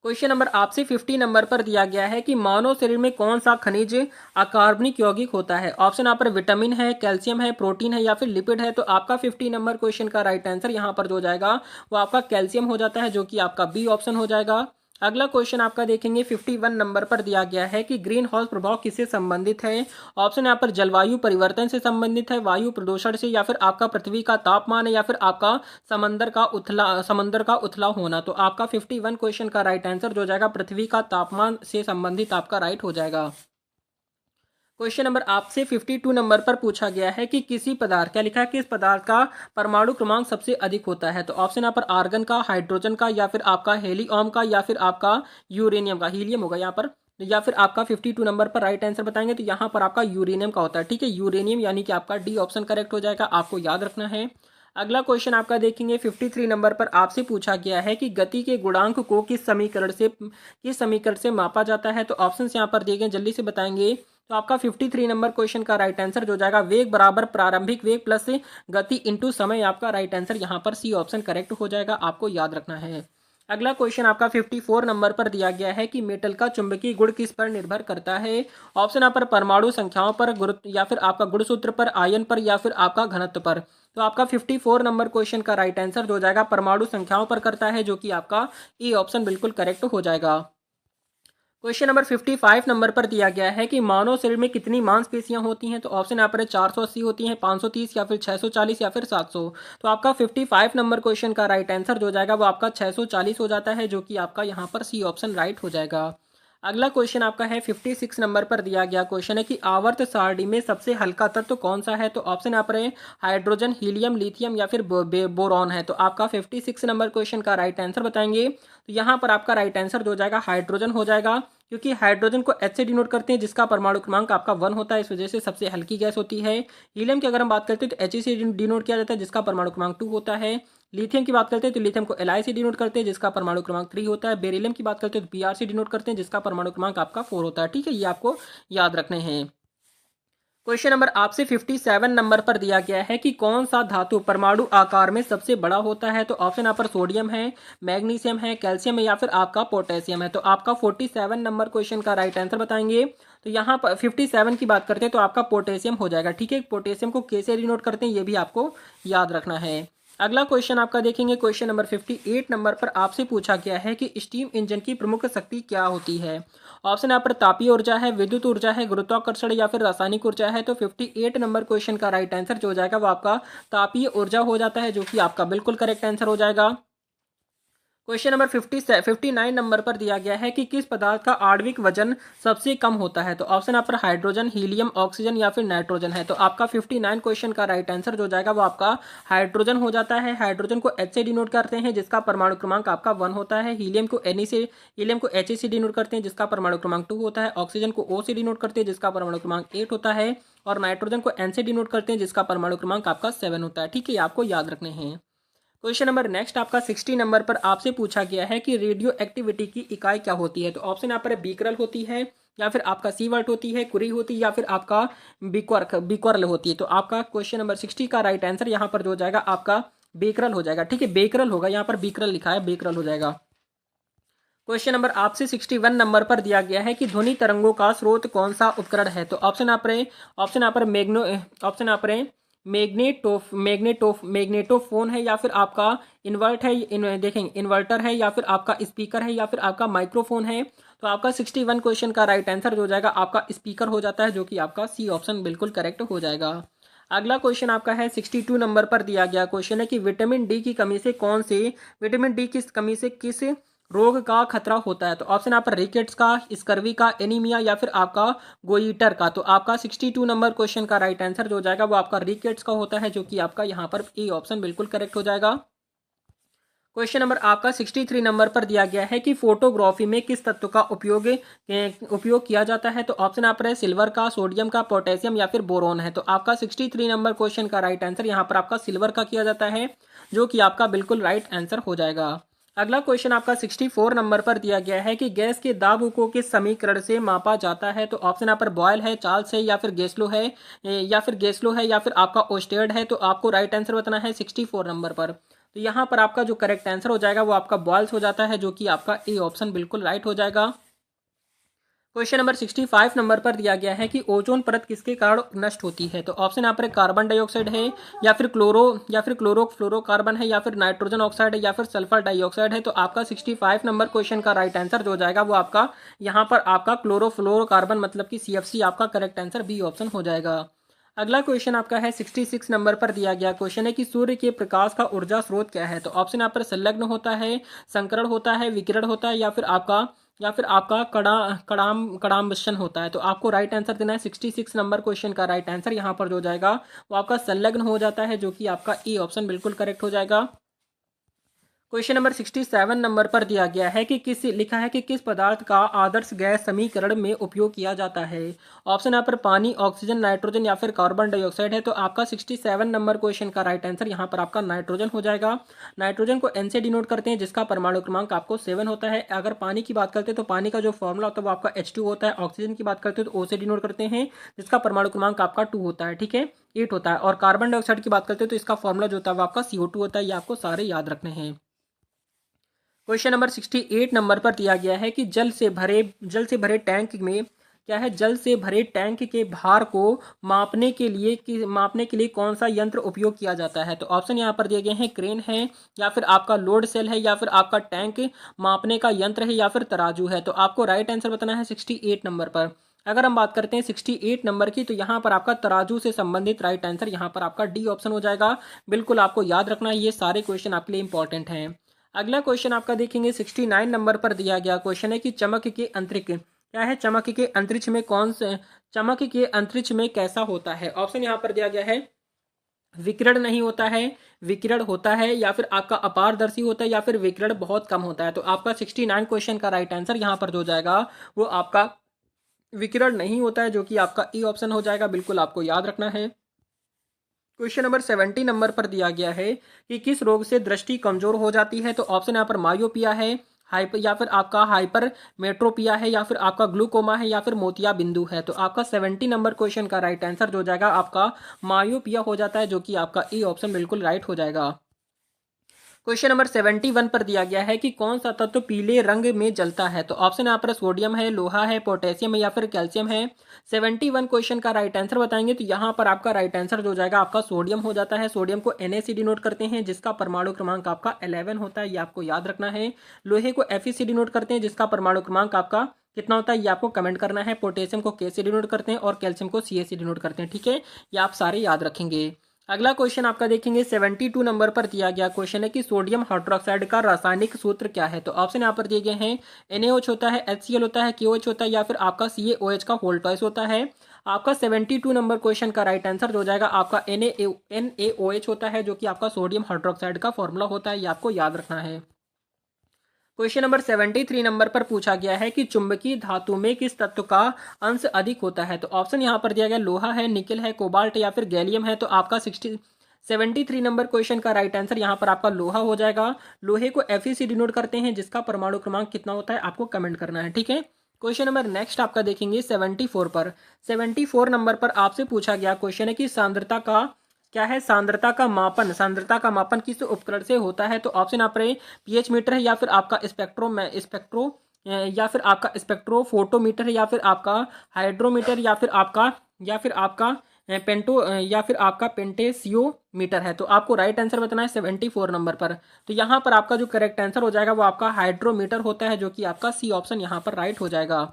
क्वेश्चन नंबर आपसे 50 नंबर पर दिया गया है कि मानव शरीर में कौन सा खनिज अकार्बनिक यौगिक होता है। ऑप्शन यहाँ पर विटामिन है, कैल्शियम है, प्रोटीन है, या फिर लिपिड है। तो आपका 50 नंबर क्वेश्चन का राइट आंसर यहाँ पर जो हो जाएगा वो आपका कैल्शियम हो जाता है, जो कि आपका बी ऑप्शन हो जाएगा। अगला क्वेश्चन आपका देखेंगे 51 नंबर पर दिया गया है कि ग्रीन हाउस प्रभाव किससे संबंधित है। ऑप्शन यहाँ पर जलवायु परिवर्तन से संबंधित है, वायु प्रदूषण से, या फिर आपका पृथ्वी का तापमान है, या फिर आपका समंदर का उथला होना। तो आपका 51 क्वेश्चन का राइट आंसर जो हो जाएगा पृथ्वी का तापमान से संबंधित आपका राइट हो जाएगा। क्वेश्चन नंबर आपसे 52 नंबर पर पूछा गया है कि किसी पदार्थ, क्या लिखा है, किस पदार्थ का परमाणु क्रमांक सबसे अधिक होता है। तो ऑप्शन यहाँ पर आर्गन का, हाइड्रोजन का, या फिर आपका हेलियम का, या फिर आपका यूरेनियम का, हीलियम होगा यहाँ पर, या फिर आपका 52 नंबर पर राइट आंसर बताएंगे तो यहाँ पर आपका यूरेनियम का होता है, ठीक है, यूरेनियम, यानी कि आपका डी ऑप्शन करेक्ट हो जाएगा, आपको याद रखना है। अगला क्वेश्चन आपका देखेंगे 53 नंबर पर आपसे पूछा गया है कि गति के गुणांक को किस समीकरण से मापा जाता है। तो ऑप्शन यहाँ पर दिए गए, जल्दी से बताएंगे। तो आपका 53 नंबर क्वेश्चन का राइट आंसर जो हो जाएगा वेग बराबर प्रारंभिक वेग प्लस गति इंटू समय, आपका राइट आंसर यहाँ पर सी ऑप्शन करेक्ट हो जाएगा, आपको याद रखना है। अगला क्वेश्चन आपका 54 नंबर पर दिया गया है कि मेटल का चुंबकीय गुण किस पर निर्भर करता है। ऑप्शन यहाँ पर परमाणु संख्याओं पर, गुरुत्व, या फिर आपका गुणसूत्र पर, आयन पर, या फिर आपका घनत्व पर। तो आपका 54 नंबर क्वेश्चन का राइट आंसर जो हो जाएगा परमाणु संख्याओं पर करता है, जो कि आपका ए ऑप्शन बिल्कुल करेक्ट हो जाएगा। क्वेश्चन नंबर 55 नंबर पर दिया गया है कि मानव शरीर में कितनी मांसपेशियां होती हैं। तो ऑप्शन यहाँ पर 480 होती हैं, 530, या फिर 640, या फिर 700। तो आपका 55 नंबर क्वेश्चन का राइट आंसर जो हो जाएगा वो आपका 640 हो जाता है, जो कि आपका यहाँ पर सी ऑप्शन राइट हो जाएगा। अगला क्वेश्चन आपका है 56 नंबर पर दिया गया क्वेश्चन है कि आवर्त सारणी में सबसे हल्का तत्व कौन सा है। तो ऑप्शन यहाँ पर है हाइड्रोजन, हीलियम, लिथियम, या फिर बोरॉन है। तो आपका 56 नंबर क्वेश्चन का राइट आंसर बताएंगे तो यहाँ पर आपका राइट आंसर जो हो जाएगा हाइड्रोजन हो जाएगा, क्योंकि हाइड्रोजन को H से डिनोट करते हैं, जिसका परमाणु क्रमांक आपका 1 होता है, इस वजह से सबसे हल्की गैस होती है। हीलियम की अगर हम बात करते हैं तो He से डिनोट किया जाता है, जिसका परमाणु क्रमांक 2 होता है। लिथियम की बात करते हैं तो लिथियम को Li से डिनोट करते हैं, जिसका परमाणु क्रमांक 3 होता है। बेरिलियम की बात करते हैं तो Br से डिनोट करते हैं, जिसका परमाणु क्रमांक आपका 4 होता है, ठीक है, ये आपको याद रखने हैं। क्वेश्चन नंबर आपसे 57 नंबर पर दिया गया है कि कौन सा धातु परमाणु आकार में सबसे बड़ा होता है। तो ऑप्शन यहाँ पर सोडियम है, मैग्नीशियम है, कैल्शियम है, या फिर आपका पोटेशियम है। तो आपका 47 नंबर क्वेश्चन का राइट आंसर बताएंगे तो यहाँ पर 57 की बात करते हैं तो आपका पोटेशियम हो जाएगा, ठीक है, पोटेशियम को K से डिनोट करते हैं, ये भी आपको याद रखना है। अगला क्वेश्चन आपका देखेंगे, क्वेश्चन नंबर 58 नंबर पर आपसे पूछा गया है कि स्टीम इंजन की प्रमुख शक्ति क्या होती है। ऑप्शन यहाँ पर तापीय ऊर्जा है, विद्युत ऊर्जा है, गुरुत्वाकर्षण या फिर रासायनिक ऊर्जा है। तो 58 नंबर क्वेश्चन का राइट आंसर जो हो जाएगा वो आपका तापीय ऊर्जा हो जाता है, जो कि आपका बिल्कुल करेक्ट आंसर हो जाएगा। क्वेश्चन नंबर 59 नंबर पर दिया गया है कि किस पदार्थ का आणविक वजन सबसे कम होता है। तो ऑप्शन यहाँ पर हाइड्रोजन, हीलियम, ऑक्सीजन या फिर नाइट्रोजन है। तो आपका 59 क्वेश्चन का राइट आंसर जो जाएगा वो आपका हाइड्रोजन हो जाता है। हाइड्रोजन को एच से डिनोट करते हैं, जिसका परमाणु क्रमांक आपका 1 होता है। हीलियम को एच से डिनोट करते हैं, जिसका परमाणु क्रमांक 2 होता है। ऑक्सीजन को ओ से डिनोट करते हैं, जिसका परमाणु क्रमांक 8 होता है। और नाइट्रोजन को एन से डिनोट करते हैं, जिसका परमाणु क्रमांक आपका 7 होता है। ठीक है, आपको याद रखने हैं। क्वेश्चन नंबर नेक्स्ट आपका 60 नंबर पर आपसे पूछा गया है कि रेडियो एक्टिविटी की इकाई क्या होती है। तो ऑप्शन यहाँ पर बीकरल होती है, या फिर आपका सीवर्ट होती है, कुरी होती है, या फिर आपका बिक्वर्ल होती है। तो आपका क्वेश्चन नंबर 60 का राइट आंसर यहाँ पर जो हो जाएगा आपका बेकरल हो जाएगा। ठीक है, बेकरल होगा, यहाँ पर बीकरल लिखा है, बेकरल हो जाएगा। क्वेश्चन नंबर आपसे 61 नंबर पर दिया गया है कि ध्वनि तरंगों का स्रोत कौन सा उपकरण है। तो ऑप्शन यहाँ पर मैग्नेटोफोन है, या फिर आपका देखेंगे इन्वर्टर है, या फिर आपका स्पीकर है, या फिर आपका माइक्रोफोन है। तो आपका 61 क्वेश्चन का राइट आंसर जो जाएगा आपका स्पीकर हो जाता है, जो कि आपका सी ऑप्शन बिल्कुल करेक्ट हो जाएगा। अगला क्वेश्चन आपका है 62 नंबर पर दिया गया क्वेश्चन है कि विटामिन डी किस कमी से किस रोग का खतरा होता है। तो ऑप्शन यहाँ पर रिकेट्स का, स्कर्वी का, एनीमिया या फिर आपका गोइटर का। तो आपका 62 नंबर क्वेश्चन का राइट आंसर जो जाएगा वो आपका रिकेट्स का होता है, जो कि आपका यहाँ पर ए ऑप्शन बिल्कुल करेक्ट हो जाएगा। क्वेश्चन नंबर आपका 63 नंबर पर दिया गया है कि फोटोग्राफी में किस तत्व का उपयोग किया जाता है। तो ऑप्शन यहाँ पर है सिल्वर का, सोडियम का, पोटेशियम या फिर बोरोन है। तो आपका 63 नंबर क्वेश्चन का राइट आंसर यहाँ पर आपका सिल्वर का किया जाता है, जो कि आपका बिल्कुल राइट आंसर हो जाएगा। अगला क्वेश्चन आपका 64 नंबर पर दिया गया है कि गैस के दाब को किस समीकरण से मापा जाता है। तो ऑप्शन यहाँ पर बॉयल है, चार्ल्स है, या फिर गेस्लो है, या फिर आपका ओस्टेड है। तो आपको राइट आंसर बताना है 64 नंबर पर। तो यहाँ पर आपका जो करेक्ट आंसर हो जाएगा वो आपका बॉयल्स हो जाता है, जो कि आपका ए ऑप्शन बिल्कुल राइट हो जाएगा। क्वेश्चन नंबर 65 नंबर पर दिया गया है कि ओजोन परत किसके कारण नष्ट होती है। तो ऑप्शन यहाँ पर कार्बन डाइऑक्साइड है, या फिर क्लोरोफ्लोरोकार्बन है, या फिर नाइट्रोजन ऑक्साइड है, या फिर सल्फर डाइऑक्साइड है। तो आपका 65 नंबर क्वेश्चन का राइट आंसर जो हो जाएगा वो आपका यहाँ पर आपका क्लोरोफ्लोरोकार्बन मतलब कि CFC आपका करेक्ट आंसर बी ऑप्शन हो जाएगा। अगला क्वेश्चन आपका है 66 नंबर पर दिया गया क्वेश्चन है कि सूर्य के प्रकाश का ऊर्जा स्रोत क्या है। तो ऑप्शन यहाँ पर संलग्न होता है, संकरण होता है, विकिरण होता है, या फिर आपका कड़ाम्बशन होता है। तो आपको राइट आंसर देना है 66 नंबर क्वेश्चन का राइट आंसर यहाँ पर जो जाएगा वो आपका संलग्न हो जाता है, जो कि आपका ई ऑप्शन बिल्कुल करेक्ट हो जाएगा। क्वेश्चन नंबर 67 नंबर पर दिया गया है कि किस पदार्थ का आदर्श गैस समीकरण में उपयोग किया जाता है। ऑप्शन यहाँ पर पानी, ऑक्सीजन, नाइट्रोजन या फिर कार्बन डाइऑक्साइड है। तो आपका 67 नंबर क्वेश्चन का राइट आंसर यहाँ पर आपका नाइट्रोजन हो जाएगा। नाइट्रोजन को N से डिनोट करते हैं, जिसका परमाणु क्रमांक आपको 7 होता है। अगर पानी की बात करते हैं तो पानी का जो फॉर्मूला होता है वो आपका H2 होता है। ऑक्सीजन की बात करते हैं तो O से डिनोट करते हैं, जिसका परमाणु क्रमांक आपका 2 होता है। ठीक है, 8 होता है। और कार्बन डाइऑक्साइड की बात करते हैं तो इसका फॉर्मूला जो होता है वो आपका CO2 होता है। ये आपको सारे याद रखने हैं। क्वेश्चन नंबर 68 नंबर पर दिया गया है कि जल से भरे टैंक के भार को मापने के लिए कौन सा यंत्र उपयोग किया जाता है। तो ऑप्शन यहाँ पर दिए गए हैं क्रेन है, या फिर आपका लोड सेल है, या फिर आपका टैंक मापने का यंत्र है, या फिर तराजू है। तो आपको राइट आंसर बताना है 68 नंबर पर। अगर हम बात करते हैं 68 नंबर की, तो यहाँ पर आपका तराजू से संबंधित राइट आंसर यहाँ पर आपका डी ऑप्शन हो जाएगा। बिल्कुल आपको याद रखना है, ये सारे क्वेश्चन आपके लिए इंपॉर्टेंट हैं। अगला क्वेश्चन आपका देखेंगे 69 नंबर पर दिया गया क्वेश्चन है कि चमक के अंतरिक्ष में कैसा होता है। ऑप्शन यहाँ पर दिया गया है विकिरण नहीं होता है, विकिरण होता है, या फिर आपका अपारदर्शी होता है, या फिर विकिरण बहुत कम होता है। तो आपका 69 क्वेश्चन का राइट आंसर यहाँ पर जो जाएगा वो आपका विकिरण नहीं होता है, जो कि आपका ई ऑप्शन हो जाएगा। बिल्कुल आपको याद रखना है। क्वेश्चन नंबर 70 नंबर पर दिया गया है कि किस रोग से दृष्टि कमजोर हो जाती है। तो ऑप्शन यहाँ पर मायोपिया है, या फिर आपका हाइपर मेट्रोपिया है, या फिर आपका ग्लूकोमा है, या फिर मोतिया बिंदु है। तो आपका 70 नंबर क्वेश्चन का राइट आंसर जो जाएगा आपका मायोपिया हो जाता है, जो कि आपका ई ऑप्शन बिल्कुल राइट हो जाएगा। क्वेश्चन नंबर 71 पर दिया गया है कि कौन सा तत्व पीले रंग में जलता है। तो ऑप्शन यहाँ पर सोडियम है, लोहा है, पोटेशियम है या फिर कैल्शियम है। 71 क्वेश्चन का राइट आंसर बताएंगे तो यहाँ पर आपका राइट आंसर जो हो जाएगा आपका सोडियम हो जाता है। सोडियम को Na से डिनोट करते हैं जिसका परमाणु क्रमांक आपका 11 होता है, ये आपको याद रखना है। लोहे को Fe से डिनोट करते हैं जिसका परमाणु क्रमांक आपका कितना होता है ये आपको कमेंट करना है। पोटेशियम को K से डिनोट करते हैं और कैल्शियम को Ca से डिनोट करते हैं, ठीक है, ये आप सारे याद रखेंगे। अगला क्वेश्चन आपका देखेंगे 72 नंबर पर दिया गया क्वेश्चन है कि सोडियम हाइड्रोक्साइड का रासायनिक सूत्र क्या है। तो ऑप्शन यहाँ पर दिए गए हैं NaOH होता है, HCl होता है, KOH होता है या फिर आपका CaOH का होल ट्वाइस होता है। आपका 72 नंबर क्वेश्चन का राइट आंसर हो जाएगा आपका NaOH होता है जो कि आपका सोडियम हाइड्रोक्साइड का फॉर्मूला होता है, ये आपको याद रखना है। क्वेश्चन नंबर 73 नंबर पर पूछा गया है कि चुंबकीय धातु में किस तत्व का अंश अधिक होता है। तो ऑप्शन यहाँ पर दिया गया लोहा है, निकेल है, कोबाल्ट या फिर गैलियम है। तो आपका 73 नंबर क्वेश्चन का राइट आंसर यहाँ पर आपका लोहा हो जाएगा। लोहे को Fe से डिनोट करते हैं जिसका परमाणु क्रमांक कितना होता है आपको कमेंट करना है, ठीक है। क्वेश्चन नंबर नेक्स्ट आपका देखेंगे 74 पर। 74 नंबर पर आपसे पूछा गया क्वेश्चन है कि सांद्रता का क्या है, सांद्रता का मापन किस उपकरण से होता है। तो ऑप्शन आप रहे पीएच मीटर है या फिर आपका या फिर आपका स्पेक्ट्रोफोटोमीटर है या फिर आपका हाइड्रोमीटर या फिर आपका पेंटेसियोमीटर है। तो आपको राइट आंसर बताना है 74 नंबर पर। तो यहाँ पर आपका जो करेक्ट आंसर हो जाएगा वो आपका हाइड्रोमीटर होता है जो कि आपका सी ऑप्शन यहाँ पर राइट हो जाएगा।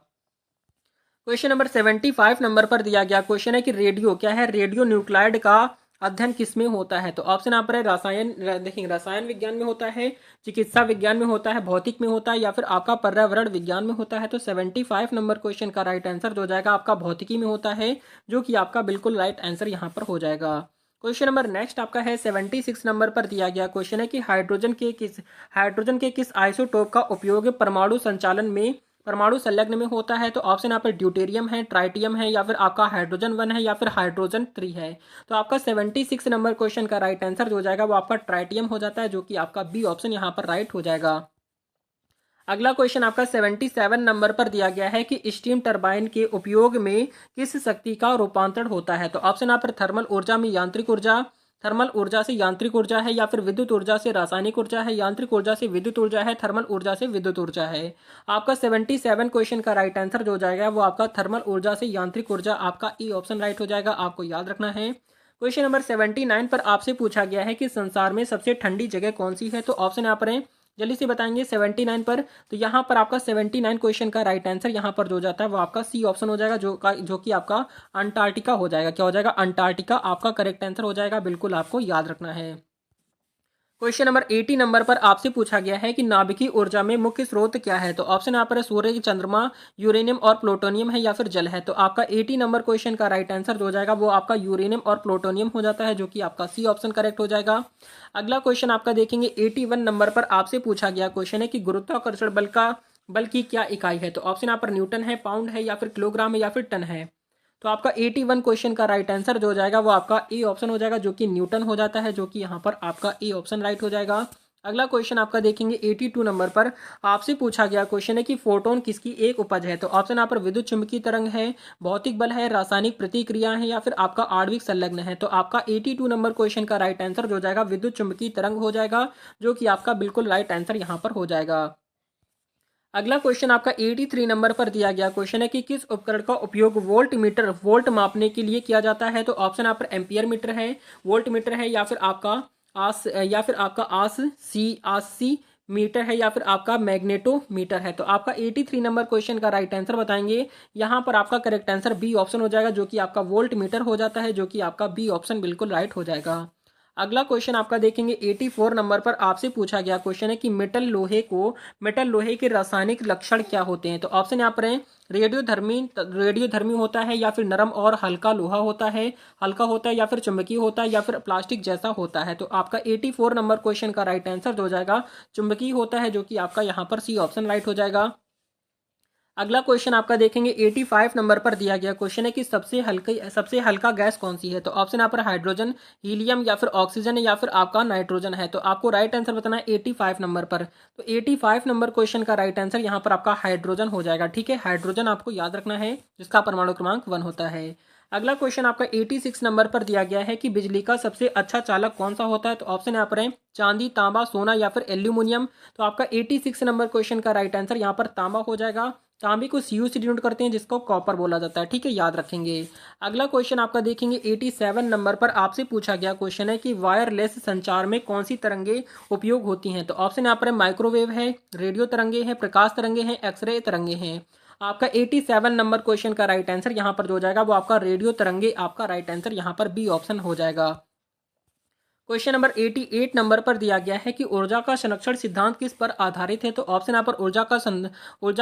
क्वेश्चन नंबर 75 नंबर पर दिया गया क्वेश्चन है कि रेडियो क्या है, रेडियो न्यूक्लाइड का अध्ययन किसमें होता है। तो ऑप्शन यहाँ पर है रसायन विज्ञान में होता है, चिकित्सा विज्ञान में होता है, भौतिक में होता है या फिर आपका पर्यावरण विज्ञान में होता है। तो 75 नंबर क्वेश्चन का राइट आंसर जो हो जाएगा आपका भौतिकी में होता है जो कि आपका बिल्कुल राइट आंसर यहाँ पर हो जाएगा। क्वेश्चन नंबर नेक्स्ट आपका है 76 नंबर पर दिया गया क्वेश्चन है कि हाइड्रोजन के किस आइसोटोप का उपयोग परमाणु संलग्न में होता है। तो ऑप्शन यहाँ पर ड्यूटेरियम है, ट्राइटियम है या फिर आपका हाइड्रोजन 1 है या फिर हाइड्रोजन 3 है। तो आपका 76 नंबर क्वेश्चन का राइट आंसर जो हो जाएगा वो आपका ट्राइटियम हो जाता है जो कि आपका बी ऑप्शन यहाँ पर राइट हो जाएगा। अगला क्वेश्चन आपका 77 नंबर पर दिया गया है कि स्टीम टरबाइन के उपयोग में किस शक्ति का रूपांतरण होता है। तो ऑप्शन यहाँ पर थर्मल ऊर्जा से यांत्रिक ऊर्जा है या फिर विद्युत ऊर्जा से रासायनिक ऊर्जा है, यांत्रिक ऊर्जा से विद्युत ऊर्जा है, थर्मल ऊर्जा से विद्युत ऊर्जा है। आपका 77 क्वेश्चन का राइट आंसर जो हो जाएगा वो आपका थर्मल ऊर्जा से यांत्रिक ऊर्जा, आपका ई ऑप्शन राइट हो जाएगा, आपको याद रखना है। क्वेश्चन नंबर 79 पर आपसे पूछा गया है कि संसार में सबसे ठंडी जगह कौन सी है। तो ऑप्शन यहाँ पर है, जल्दी से बताएंगे 79 पर। तो यहाँ पर आपका 79 क्वेश्चन का राइट आंसर यहाँ पर जो जाता है वो आपका सी ऑप्शन हो जाएगा जो कि आपका अंटार्कटिका हो जाएगा। क्या हो जाएगा, अंटार्कटिका आपका करेक्ट आंसर हो जाएगा, बिल्कुल आपको याद रखना है। क्वेश्चन नंबर 80 नंबर पर आपसे पूछा गया है कि नाभिकीय ऊर्जा में मुख्य स्रोत क्या है। तो ऑप्शन यहाँ पर है सूर्य, चंद्रमा, यूरेनियम और प्लूटोनियम है या फिर जल है। तो आपका 80 नंबर क्वेश्चन का राइट आंसर जो हो जाएगा वो आपका यूरेनियम और प्लूटोनियम हो जाता है जो कि आपका सी ऑप्शन करेक्ट हो जाएगा। अगला क्वेश्चन आपका देखेंगे 81 नंबर पर आपसे पूछा गया क्वेश्चन है कि गुरुत्वाकर्षण बल की क्या इकाई है। तो ऑप्शन यहाँ पर न्यूटन है, पाउंड है या फिर किलोग्राम है या फिर टन है। तो आपका 81 क्वेश्चन का राइट आंसर जो हो जाएगा वो आपका ए ऑप्शन हो जाएगा जो कि न्यूटन हो जाता है, जो कि यहाँ पर आपका ए ऑप्शन राइट हो जाएगा। अगला क्वेश्चन आपका देखेंगे 82 नंबर पर आपसे पूछा गया क्वेश्चन है कि फोटोन किसकी एक उपज है। तो ऑप्शन यहाँ पर विद्युत चुंबकीय तरंग है, भौतिक बल है, रासायनिक प्रतिक्रिया है या फिर आपका आणविक संलग्न है। तो आपका 82 नंबर क्वेश्चन का राइट आंसर जो हो जाएगा विद्युत चुंबकीय तरंग हो जाएगा जो कि आपका बिल्कुल राइट आंसर यहाँ पर हो जाएगा। अगला क्वेश्चन आपका 83 नंबर पर दिया गया क्वेश्चन है कि किस उपकरण का उपयोग वोल्ट मापने के लिए किया जाता है। तो ऑप्शन यहाँ पर एम्पियर मीटर है, वोल्ट मीटर है या फिर आपका आससी मीटर है या फिर आपका मैग्नेटोमीटर है। तो आपका 83 नंबर क्वेश्चन का राइट आंसर बताएंगे। यहाँ पर आपका करेक्ट आंसर बी ऑप्शन हो जाएगा जो कि आपका वोल्ट मीटर हो जाता है, जो कि आपका बी ऑप्शन बिल्कुल राइट हो जाएगा। अगला क्वेश्चन आपका देखेंगे 84 नंबर पर आपसे पूछा गया क्वेश्चन है कि मेटल लोहे के रासायनिक लक्षण क्या होते हैं। तो ऑप्शन यहाँ पर है रेडियोधर्मी होता है या फिर नरम और हल्का लोहा होता है, या फिर चुंबकीय होता है या फिर प्लास्टिक जैसा होता है। तो आपका 84 नंबर क्वेश्चन का राइट आंसर जो हो जाएगा चुंबकीय होता है, जो कि आपका यहाँ पर सी ऑप्शन राइट हो जाएगा। अगला क्वेश्चन आपका देखेंगे 85 नंबर पर दिया गया क्वेश्चन है कि सबसे हल्का गैस कौन सी है। तो ऑप्शन यहाँ पर हाइड्रोजन, हीलियम या फिर ऑक्सीजन या फिर आपका नाइट्रोजन है। तो आपको राइट आंसर बताना है 85 नंबर पर। तो 85 नंबर क्वेश्चन का राइट आंसर यहाँ पर आपका हाइड्रोजन हो जाएगा, ठीक है। हाइड्रोजन आपको याद रखना है जिसका परमाणु क्रमांक 1 होता है। अगला क्वेश्चन आपका 86 नंबर पर दिया गया है कि बिजली का सबसे अच्छा चालक कौन सा होता है। तो ऑप्शन यहाँ पर है चांदी, तांबा, सोना या फिर एल्यूमिनियम। तो आपका 86 नंबर क्वेश्चन का राइट आंसर यहाँ पर तांबा हो जाएगा। तांबे को सीयू से डिनोट करते हैं जिसको कॉपर बोला जाता है, ठीक है, याद रखेंगे। अगला क्वेश्चन आपका देखेंगे 87 नंबर पर आपसे पूछा गया क्वेश्चन है कि वायरलेस संचार में कौन सी तरंगे उपयोग होती हैं। तो ऑप्शन यहाँ पर है माइक्रोवेव है, रेडियो तरंगे हैं, प्रकाश तरंगे हैं, एक्सरे तरंगे हैं। आपका 87 नंबर क्वेश्चन का राइट आंसर यहाँ पर जो हो जाएगा वो आपका रेडियो तरंगे आपका राइट आंसर यहाँ पर बी ऑप्शन हो जाएगा। क्वेश्चन नंबर 88 नंबर पर दिया गया है कि ऊर्जा का संरक्षण सिद्धांत किस पर आधारित है। तो ऑप्शन यहाँ पर ऊर्जा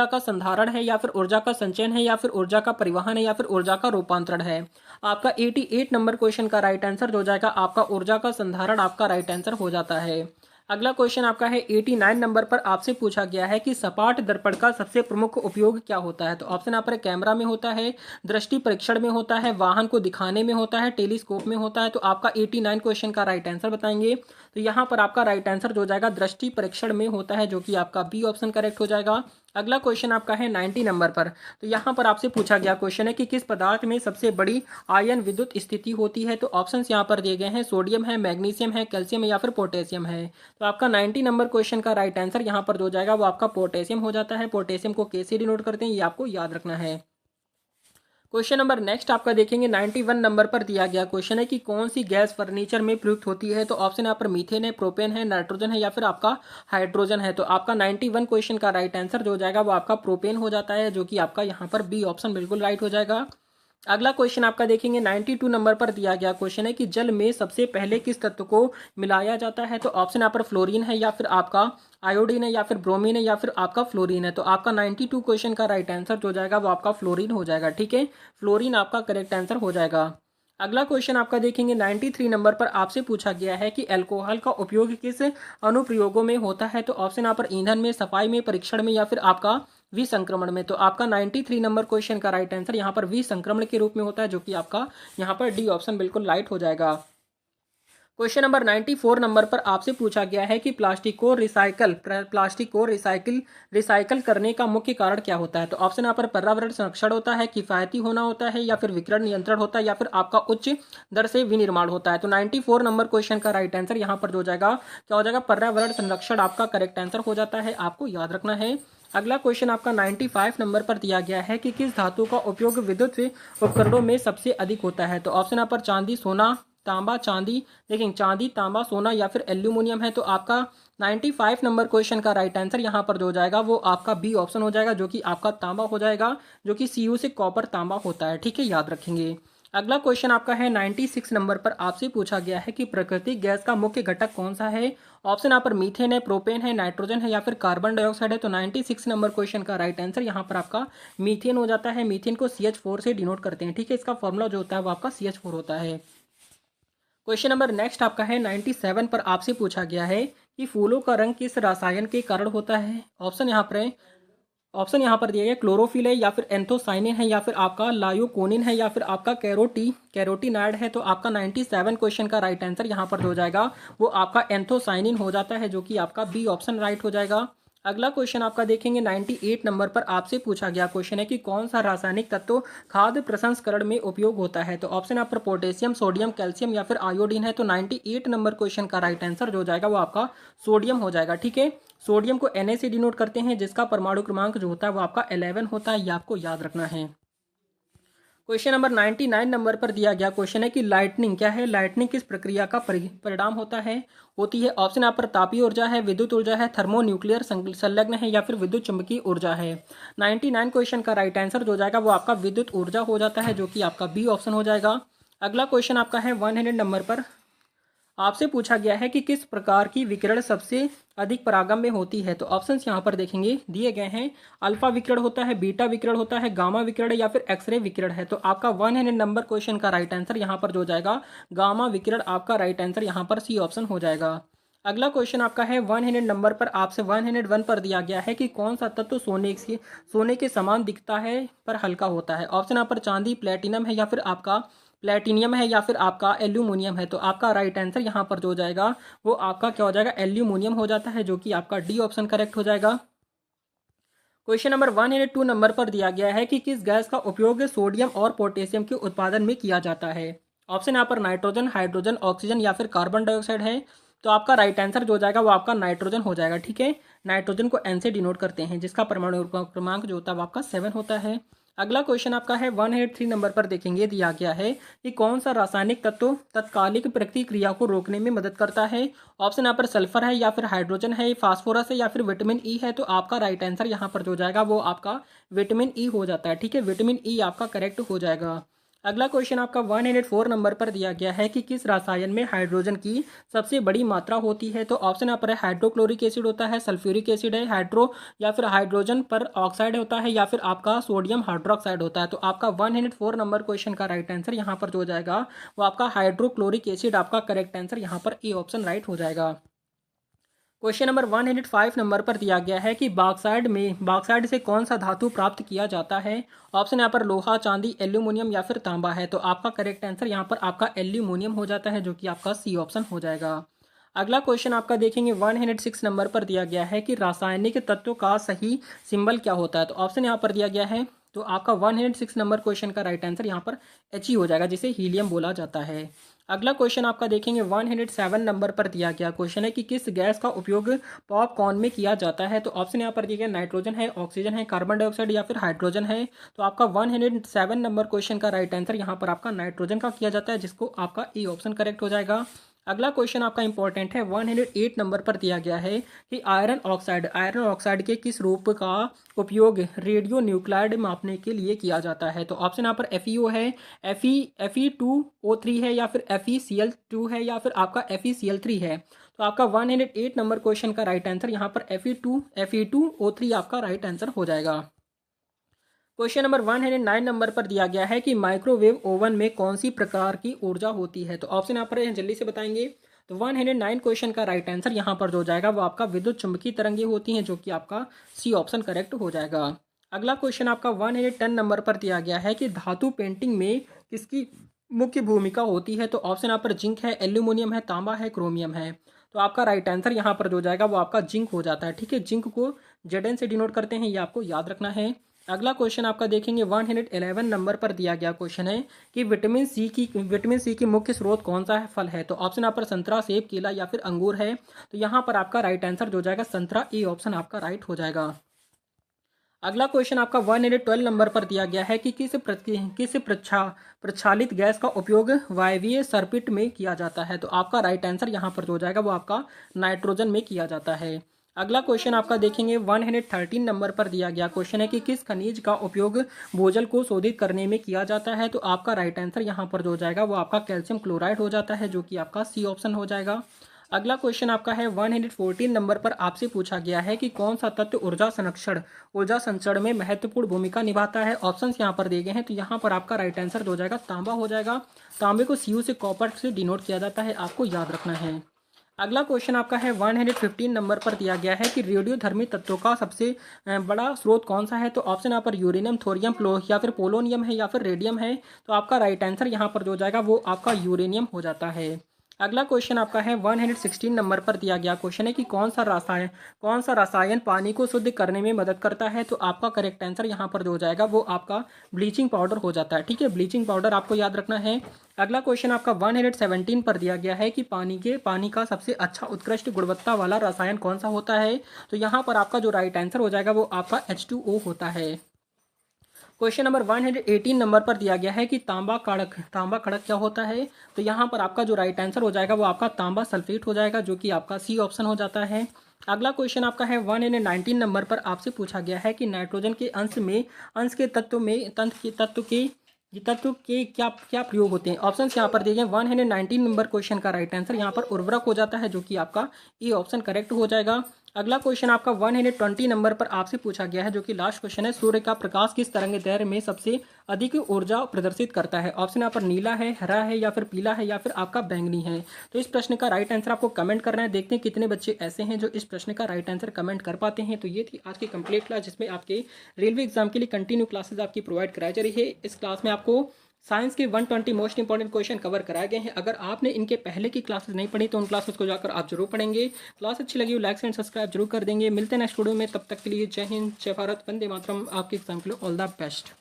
का संधारण है, या फिर ऊर्जा का संचयन है, या फिर ऊर्जा का परिवहन है, या फिर ऊर्जा का रूपांतरण है। आपका 88 नंबर क्वेश्चन का राइट आंसर जो हो जाएगा आपका ऊर्जा का संधारण आपका राइट आंसर हो जाता है। अगला क्वेश्चन आपका है 89 नंबर पर आपसे पूछा गया है कि सपाट दर्पण का सबसे प्रमुख उपयोग क्या होता है। तो ऑप्शन यहाँ पर कैमरा में होता है, दृष्टि परीक्षण में होता है, वाहन को दिखाने में होता है, टेलीस्कोप में होता है। तो आपका 89 क्वेश्चन का राइट आंसर बताएंगे। तो यहाँ पर आपका राइट आंसर जो हो जाएगा दृष्टि परीक्षण में होता है, जो कि आपका बी ऑप्शन करेक्ट हो जाएगा। अगला क्वेश्चन आपका है 90 नंबर पर। तो यहाँ पर आपसे पूछा गया क्वेश्चन है कि किस पदार्थ में सबसे बड़ी आयन विद्युत स्थिति होती है। तो ऑप्शंस यहाँ पर दिए गए हैं, सोडियम है, मैग्नीशियम है, कैल्शियम है, या फिर पोटेशियम है। तो आपका 90 नंबर क्वेश्चन का राइट आंसर यहाँ पर जो हो जाएगा वो आपका पोटेशियम हो जाता है। पोटेशियम को कैसे डिनोट करते हैं ये आपको याद रखना है। क्वेश्चन नंबर नेक्स्ट आपका देखेंगे 91 नंबर पर दिया गया क्वेश्चन है कि कौन सी गैस फर्नीचर में प्रयुक्त होती है। तो ऑप्शन यहाँ पर मीथेन है, प्रोपेन है, नाइट्रोजन है, या फिर आपका हाइड्रोजन है। तो आपका 91 क्वेश्चन का राइट आंसर जो हो जाएगा वो आपका प्रोपेन हो जाता है, जो कि आपका यहाँ पर बी ऑप्शन बिल्कुल राइट हो जाएगा। अगला क्वेश्चन आपका देखेंगे 92 नंबर पर दिया गया क्वेश्चन है कि जल में सबसे पहले किस तत्व को मिलाया जाता है। तो ऑप्शन यहाँ पर फ्लोरीन है, या फिर आपका आयोडीन है, या फिर ब्रोमीन है, या फिर आपका फ्लोरीन है। तो आपका 92 क्वेश्चन का राइट आंसर जो जाएगा वो आपका फ्लोरीन हो जाएगा, ठीक है, फ्लोरीन आपका करेक्ट आंसर हो जाएगा। अगला क्वेश्चन आपका देखेंगे 93 नंबर पर आपसे पूछा गया है कि अल्कोहल का उपयोग किस अनुप्रयोगों में होता है। तो ऑप्शन यहाँ पर ईंधन में, सफाई में, परीक्षण में, या फिर आपका विसंक्रमण में। तो आपका 93 नंबर क्वेश्चन का राइट आंसर यहाँ पर विसंक्रमण के रूप में होता है, जो कि आपका यहाँ पर डी ऑप्शन बिल्कुल राइट हो जाएगा। क्वेश्चन नंबर 94 नंबर पर आपसे पूछा गया है कि प्लास्टिक को रिसाइकल करने का मुख्य कारण क्या होता है। तो ऑप्शन यहाँ पर पर्यावरण संरक्षण होता है, किफायती होना होता है, या फिर विकिरण नियंत्रण होता है, या फिर आपका उच्च दर से विनिर्माण होता है। तो 94 नंबर क्वेश्चन का राइट आंसर यहाँ पर जो जाएगा क्या हो जाएगा, पर्यावरण संरक्षण आपका करेक्ट आंसर हो जाता है, आपको याद रखना है। अगला क्वेश्चन आपका 95 नंबर पर दिया गया है कि किस धातु का उपयोग विद्युत उपकरणों में सबसे अधिक होता है। तो ऑप्शन यहाँ पर चांदी, सोना, तांबा, चांदी, लेकिन चांदी, तांबा, सोना, या फिर एल्यूमिनियम है। तो आपका 95 नंबर क्वेश्चन का राइट आंसर यहाँ पर जो हो जाएगा वो आपका बी ऑप्शन हो जाएगा, जो कि आपका तांबा हो जाएगा, जो कि सीयू से कॉपर तांबा होता है, ठीक है, याद रखेंगे। अगला क्वेश्चन आपका है 96 नंबर पर आपसे पूछा गया है कि प्राकृतिक गैस का मुख्य घटक कौन सा है। ऑप्शन यहाँ पर मीथेन है, प्रोपेन है, नाइट्रोजन है, या फिर कार्बन डाइऑक्साइड है। तो 96 नंबर क्वेश्चन का राइट आंसर यहाँ पर आपका मीथेन हो जाता है। मीथेन को CH4 से डिनोट करते हैं, ठीक है, इसका फॉर्मूला जो होता है वो आपका CH4 होता है। क्वेश्चन नंबर नेक्स्ट आपका है 97 पर आपसे पूछा गया है कि फूलों का रंग किस रसायन के कारण होता है। ऑप्शन यहाँ पर दिया गया क्लोरोफिल है, या फिर एंथोसाइनिन है, या फिर आपका लायोकोनिन है, या फिर आपका कैरोटीनाइड है। तो आपका 97 क्वेश्चन का राइट आंसर यहाँ पर हो जाएगा वो आपका एंथोसाइनिन हो जाता है, जो कि आपका बी ऑप्शन राइट हो जाएगा। अगला क्वेश्चन आपका देखेंगे 98 नंबर पर आपसे पूछा गया क्वेश्चन है कि कौन सा रासायनिक तत्व खाद्य प्रसंस्करण में उपयोग होता है। तो ऑप्शन यहाँ पर पोटेशियम, सोडियम, कैल्शियम, या फिर आयोडीन है। तो 98 नंबर क्वेश्चन का राइट आंसर जो हो जाएगा वो आपका सोडियम हो जाएगा, ठीक है। सोडियम को Na से डिनोट करते हैं, जिसका परमाणु क्रमांक जो होता है वो आपका 11 होता है, ये आपको याद रखना है। क्वेश्चन नंबर 99 नंबर पर दिया गया क्वेश्चन है कि लाइटनिंग क्या है, लाइटनिंग किस प्रक्रिया का परिणाम होती है। ऑप्शन यहाँ पर तापीय ऊर्जा है, विद्युत ऊर्जा है, थर्मोन्यूक्लियर संलग्न है, या फिर विद्युत चुंबकीय ऊर्जा है। 99 क्वेश्चन का राइट आंसर जो जाएगा वो आपका विद्युत ऊर्जा हो जाता है, जो कि आपका बी ऑप्शन हो जाएगा। अगला क्वेश्चन आपका है 100 नंबर पर आपसे पूछा गया है कि किस प्रकार की विकिरण सबसे अधिक परागम में होती है। तो ऑप्शंस यहाँ पर देखेंगे दिए गए हैं, अल्फा विकिरण होता है, बीटा विकिरण होता है, गामा विकिरण, या फिर एक्सरे विकिरण है। तो आपका 100 नंबर क्वेश्चन का राइट आंसर यहाँ पर जो जाएगा गामा विकिरण आपका राइट आंसर यहाँ पर सी ऑप्शन हो जाएगा। अगला क्वेश्चन आपका है 100 नंबर पर आपसे 101 पर दिया गया है कि कौन सा तत्व सोने के समान दिखता है पर हल्का होता है। ऑप्शन यहाँ पर चांदी, प्लेटिनम है, या फिर आपका प्लेटिनियम है, या फिर आपका एल्यूमिनियम है। तो आपका राइट आंसर यहाँ पर जो हो जाएगा वो आपका क्या हो जाएगा, एल्यूमिनियम हो जाता है, जो कि आपका डी ऑप्शन करेक्ट हो जाएगा। क्वेश्चन नंबर 102 नंबर पर दिया गया है कि किस गैस का उपयोग सोडियम और पोटेशियम के उत्पादन में किया जाता है। ऑप्शन यहाँ पर नाइट्रोजन, हाइड्रोजन, ऑक्सीजन या फिर कार्बन डाइऑक्साइड है। तो आपका राइट आंसर जो हो जाएगा वो आपका नाइट्रोजन हो जाएगा। ठीक है, नाइट्रोजन को एन से डिनोट करते हैं, जिसका परमाणु क्रमांक जो होता है वो आपका 7 होता है। अगला क्वेश्चन आपका है 103 नंबर पर देखेंगे, दिया गया है कि कौन सा रासायनिक तत्व तत्कालिक प्रतिक्रिया को रोकने में मदद करता है। ऑप्शन यहाँ पर सल्फर है या फिर हाइड्रोजन है, फास्फोरस है या फिर विटामिन ई है। तो आपका राइट आंसर यहाँ पर जो जाएगा वो आपका विटामिन ई हो जाता है। ठीक है, विटामिन ई आपका करेक्ट हो जाएगा। अगला क्वेश्चन आपका 104 नंबर पर दिया गया है कि किस रसायन में हाइड्रोजन की सबसे बड़ी मात्रा होती है। तो ऑप्शन यहाँ पर है हाइड्रोक्लोरिक एसिड होता है, सल्फ्यूरिक एसिड है, हाइड्रो या फिर हाइड्रोजन पर ऑक्साइड होता है या फिर आपका सोडियम हाइड्रोक्साइड होता है। तो आपका 104 नंबर क्वेश्चन का राइट आंसर यहाँ पर जो हो जाएगा वो आपका हाइड्रोक्लोरिक एसिड आपका करेक्ट आंसर यहाँ पर ए ऑप्शन राइट हो जाएगा। क्वेश्चन नंबर 105 नंबर पर दिया गया है कि बॉक्साइड से कौन सा धातु प्राप्त किया जाता है। ऑप्शन यहाँ पर लोहा, चांदी, एल्यूमिनियम या फिर तांबा है। तो आपका करेक्ट आंसर यहाँ पर आपका एल्यूमिनियम हो जाता है, जो कि आपका सी ऑप्शन हो जाएगा। अगला क्वेश्चन आपका देखेंगे 106 नंबर पर दिया गया है कि रासायनिक तत्व का सही सिंबल क्या होता है। तो ऑप्शन यहाँ पर दिया गया है, तो आपका 106 नंबर क्वेश्चन का राइट आंसर यहाँ पर एच हो जाएगा, जिसे हीलियम बोला जाता है। अगला क्वेश्चन आपका देखेंगे 107 नंबर पर दिया गया क्वेश्चन है कि किस गैस का उपयोग पॉपकॉर्न में किया जाता है। तो ऑप्शन यहाँ पर दिया गया नाइट्रोजन है, ऑक्सीजन है, कार्बन डाइऑक्साइड या फिर हाइड्रोजन है। तो आपका 107 नंबर क्वेश्चन का राइट आंसर यहाँ पर आपका नाइट्रोजन का किया जाता है, जिसको आपका ई ऑप्शन करेक्ट हो जाएगा। अगला क्वेश्चन आपका इंपॉर्टेंट है, 108 नंबर पर दिया गया है कि आयरन ऑक्साइड के किस रूप का उपयोग रेडियो न्यूक्लाइड मापने के लिए किया जाता है। तो ऑप्शन यहाँ पर FeO है, Fe2O3 है या फिर FeCl2 है या फिर आपका FeCl3 है। तो आपका 108 नंबर क्वेश्चन का राइट आंसर यहाँ पर Fe2O3 आपका राइट आंसर हो जाएगा। क्वेश्चन नंबर 109 नंबर पर दिया गया है कि माइक्रोवेव ओवन में कौन सी प्रकार की ऊर्जा होती है। तो ऑप्शन यहाँ पर जल्दी से बताएंगे। तो 109 क्वेश्चन का राइट आंसर यहाँ पर जो जाएगा वो आपका विद्युत चुंबकीय तरंगें होती हैं, जो कि आपका सी ऑप्शन करेक्ट हो जाएगा। अगला क्वेश्चन आपका 110 नंबर पर दिया गया है कि धातु पेंटिंग में किसकी मुख्य भूमिका होती है। तो ऑप्शन यहाँ पर जिंक है, एल्यूमिनियम है, तांबा है, क्रोमियम है। तो आपका राइट आंसर यहाँ पर जो जाएगा वो आपका जिंक हो जाता है। ठीक है, जिंक को Zn से डिनोट करते हैं, ये आपको याद रखना है। अगला क्वेश्चन आपका देखेंगे 111 नंबर पर दिया गया क्वेश्चन है कि विटामिन सी की मुख्य स्रोत कौन सा फल है। तो ऑप्शन यहाँ पर संतरा, सेब, केला या फिर अंगूर है। तो यहाँ पर आपका राइट आंसर जो जाएगा संतरा, ए ऑप्शन आपका राइट हो जाएगा। अगला क्वेश्चन आपका 112 नंबर पर दिया गया है कि किस प्रक्षालित गैस का उपयोग वायवीय सर्किट में किया जाता है। तो आपका राइट आंसर यहाँ पर जो जाएगा वो आपका नाइट्रोजन में किया जाता है। अगला क्वेश्चन आपका देखेंगे 113 नंबर पर दिया गया क्वेश्चन है कि किस खनिज का उपयोग भूजल को शोधित करने में किया जाता है। तो आपका राइट आंसर यहाँ पर जो जाएगा वो आपका कैल्शियम क्लोराइड हो जाता है, जो कि आपका सी ऑप्शन हो जाएगा। अगला क्वेश्चन आपका है 114 नंबर पर आपसे पूछा गया है कि कौन सा तत्व ऊर्जा संरक्षण में महत्वपूर्ण भूमिका निभाता है। ऑप्शंस यहाँ पर दिए गए हैं, तो यहाँ पर आपका राइट आंसर हो जाएगा तांबा हो जाएगा। तांबे को Cu से कॉपर से डिनोट किया जाता है, आपको याद रखना है। अगला क्वेश्चन आपका है 115 नंबर पर दिया गया है कि रेडियोधर्मी तत्वों का सबसे बड़ा स्रोत कौन सा है। तो ऑप्शन यहाँ पर यूरेनियम, थोरियम, या फिर पोलोनियम है या फिर रेडियम है। तो आपका राइट आंसर यहाँ पर जो जाएगा वो आपका यूरेनियम हो जाता है। अगला क्वेश्चन आपका है 116 नंबर पर दिया गया क्वेश्चन है कि कौन सा रसायन पानी को शुद्ध करने में मदद करता है। तो आपका करेक्ट आंसर यहाँ पर जो जाएगा वो आपका ब्लीचिंग पाउडर हो जाता है। ठीक है, ब्लीचिंग पाउडर आपको याद रखना है। अगला क्वेश्चन आपका 117 पर दिया गया है कि पानी का सबसे अच्छा उत्कृष्ट गुणवत्ता वाला रसायन कौन सा होता है। तो यहाँ पर आपका जो राइट आंसर हो जाएगा वो आपका H2O होता है। क्वेश्चन नंबर 118 नंबर पर दिया गया है कि तांबा कड़क क्या होता है। तो यहाँ पर आपका जो राइट आंसर हो जाएगा वो आपका तांबा सल्फेट हो जाएगा, जो कि आपका सी ऑप्शन हो जाता है। अगला क्वेश्चन आपका है 119 नंबर पर आपसे पूछा गया है कि नाइट्रोजन के अंश के तत्व के क्या क्या प्रयोग होते हैं। ऑप्शंस यहाँ पर दिए गए 119 नंबर क्वेश्चन का राइट आंसर यहाँ पर उर्वरक हो जाता है, जो कि आपका ए ऑप्शन करेक्ट हो जाएगा। अगला क्वेश्चन आपका 120 नंबर पर आपसे पूछा गया है, जो कि लास्ट क्वेश्चन है, सूर्य का प्रकाश किस तरंगदैर्घ्य में सबसे अधिक ऊर्जा प्रदर्शित करता है। ऑप्शन यहाँ पर नीला है, हरा है या फिर पीला है या फिर आपका बैंगनी है। तो इस प्रश्न का राइट आंसर आपको कमेंट करना है। देखते हैं कितने बच्चे ऐसे हैं जो इस प्रश्न का राइट आंसर कमेंट कर पाते हैं। तो ये थी आज की कंप्लीट क्लास, जिसमें आपके रेलवे एग्जाम के लिए कंटिन्यू क्लासेज आपकी प्रोवाइड कराई जा रही है। इस क्लास में आपको साइंस के 120 मोस्ट इंपॉर्टेंट क्वेश्चन कवर कराए गए हैं। अगर आपने इनके पहले की क्लासेस नहीं पढ़ी तो उन क्लासेस को जाकर आप जरूर पढ़ेंगे। क्लास अच्छी लगी हो लाइक एंड सब्सक्राइब जरूर कर देंगे। मिलते हैं नेक्स्ट वीडियो में, तब तक के लिए जय हिंद, जय भारत, वंदे मातरम। आपके एग्जाम के लिए ऑल द बेस्ट।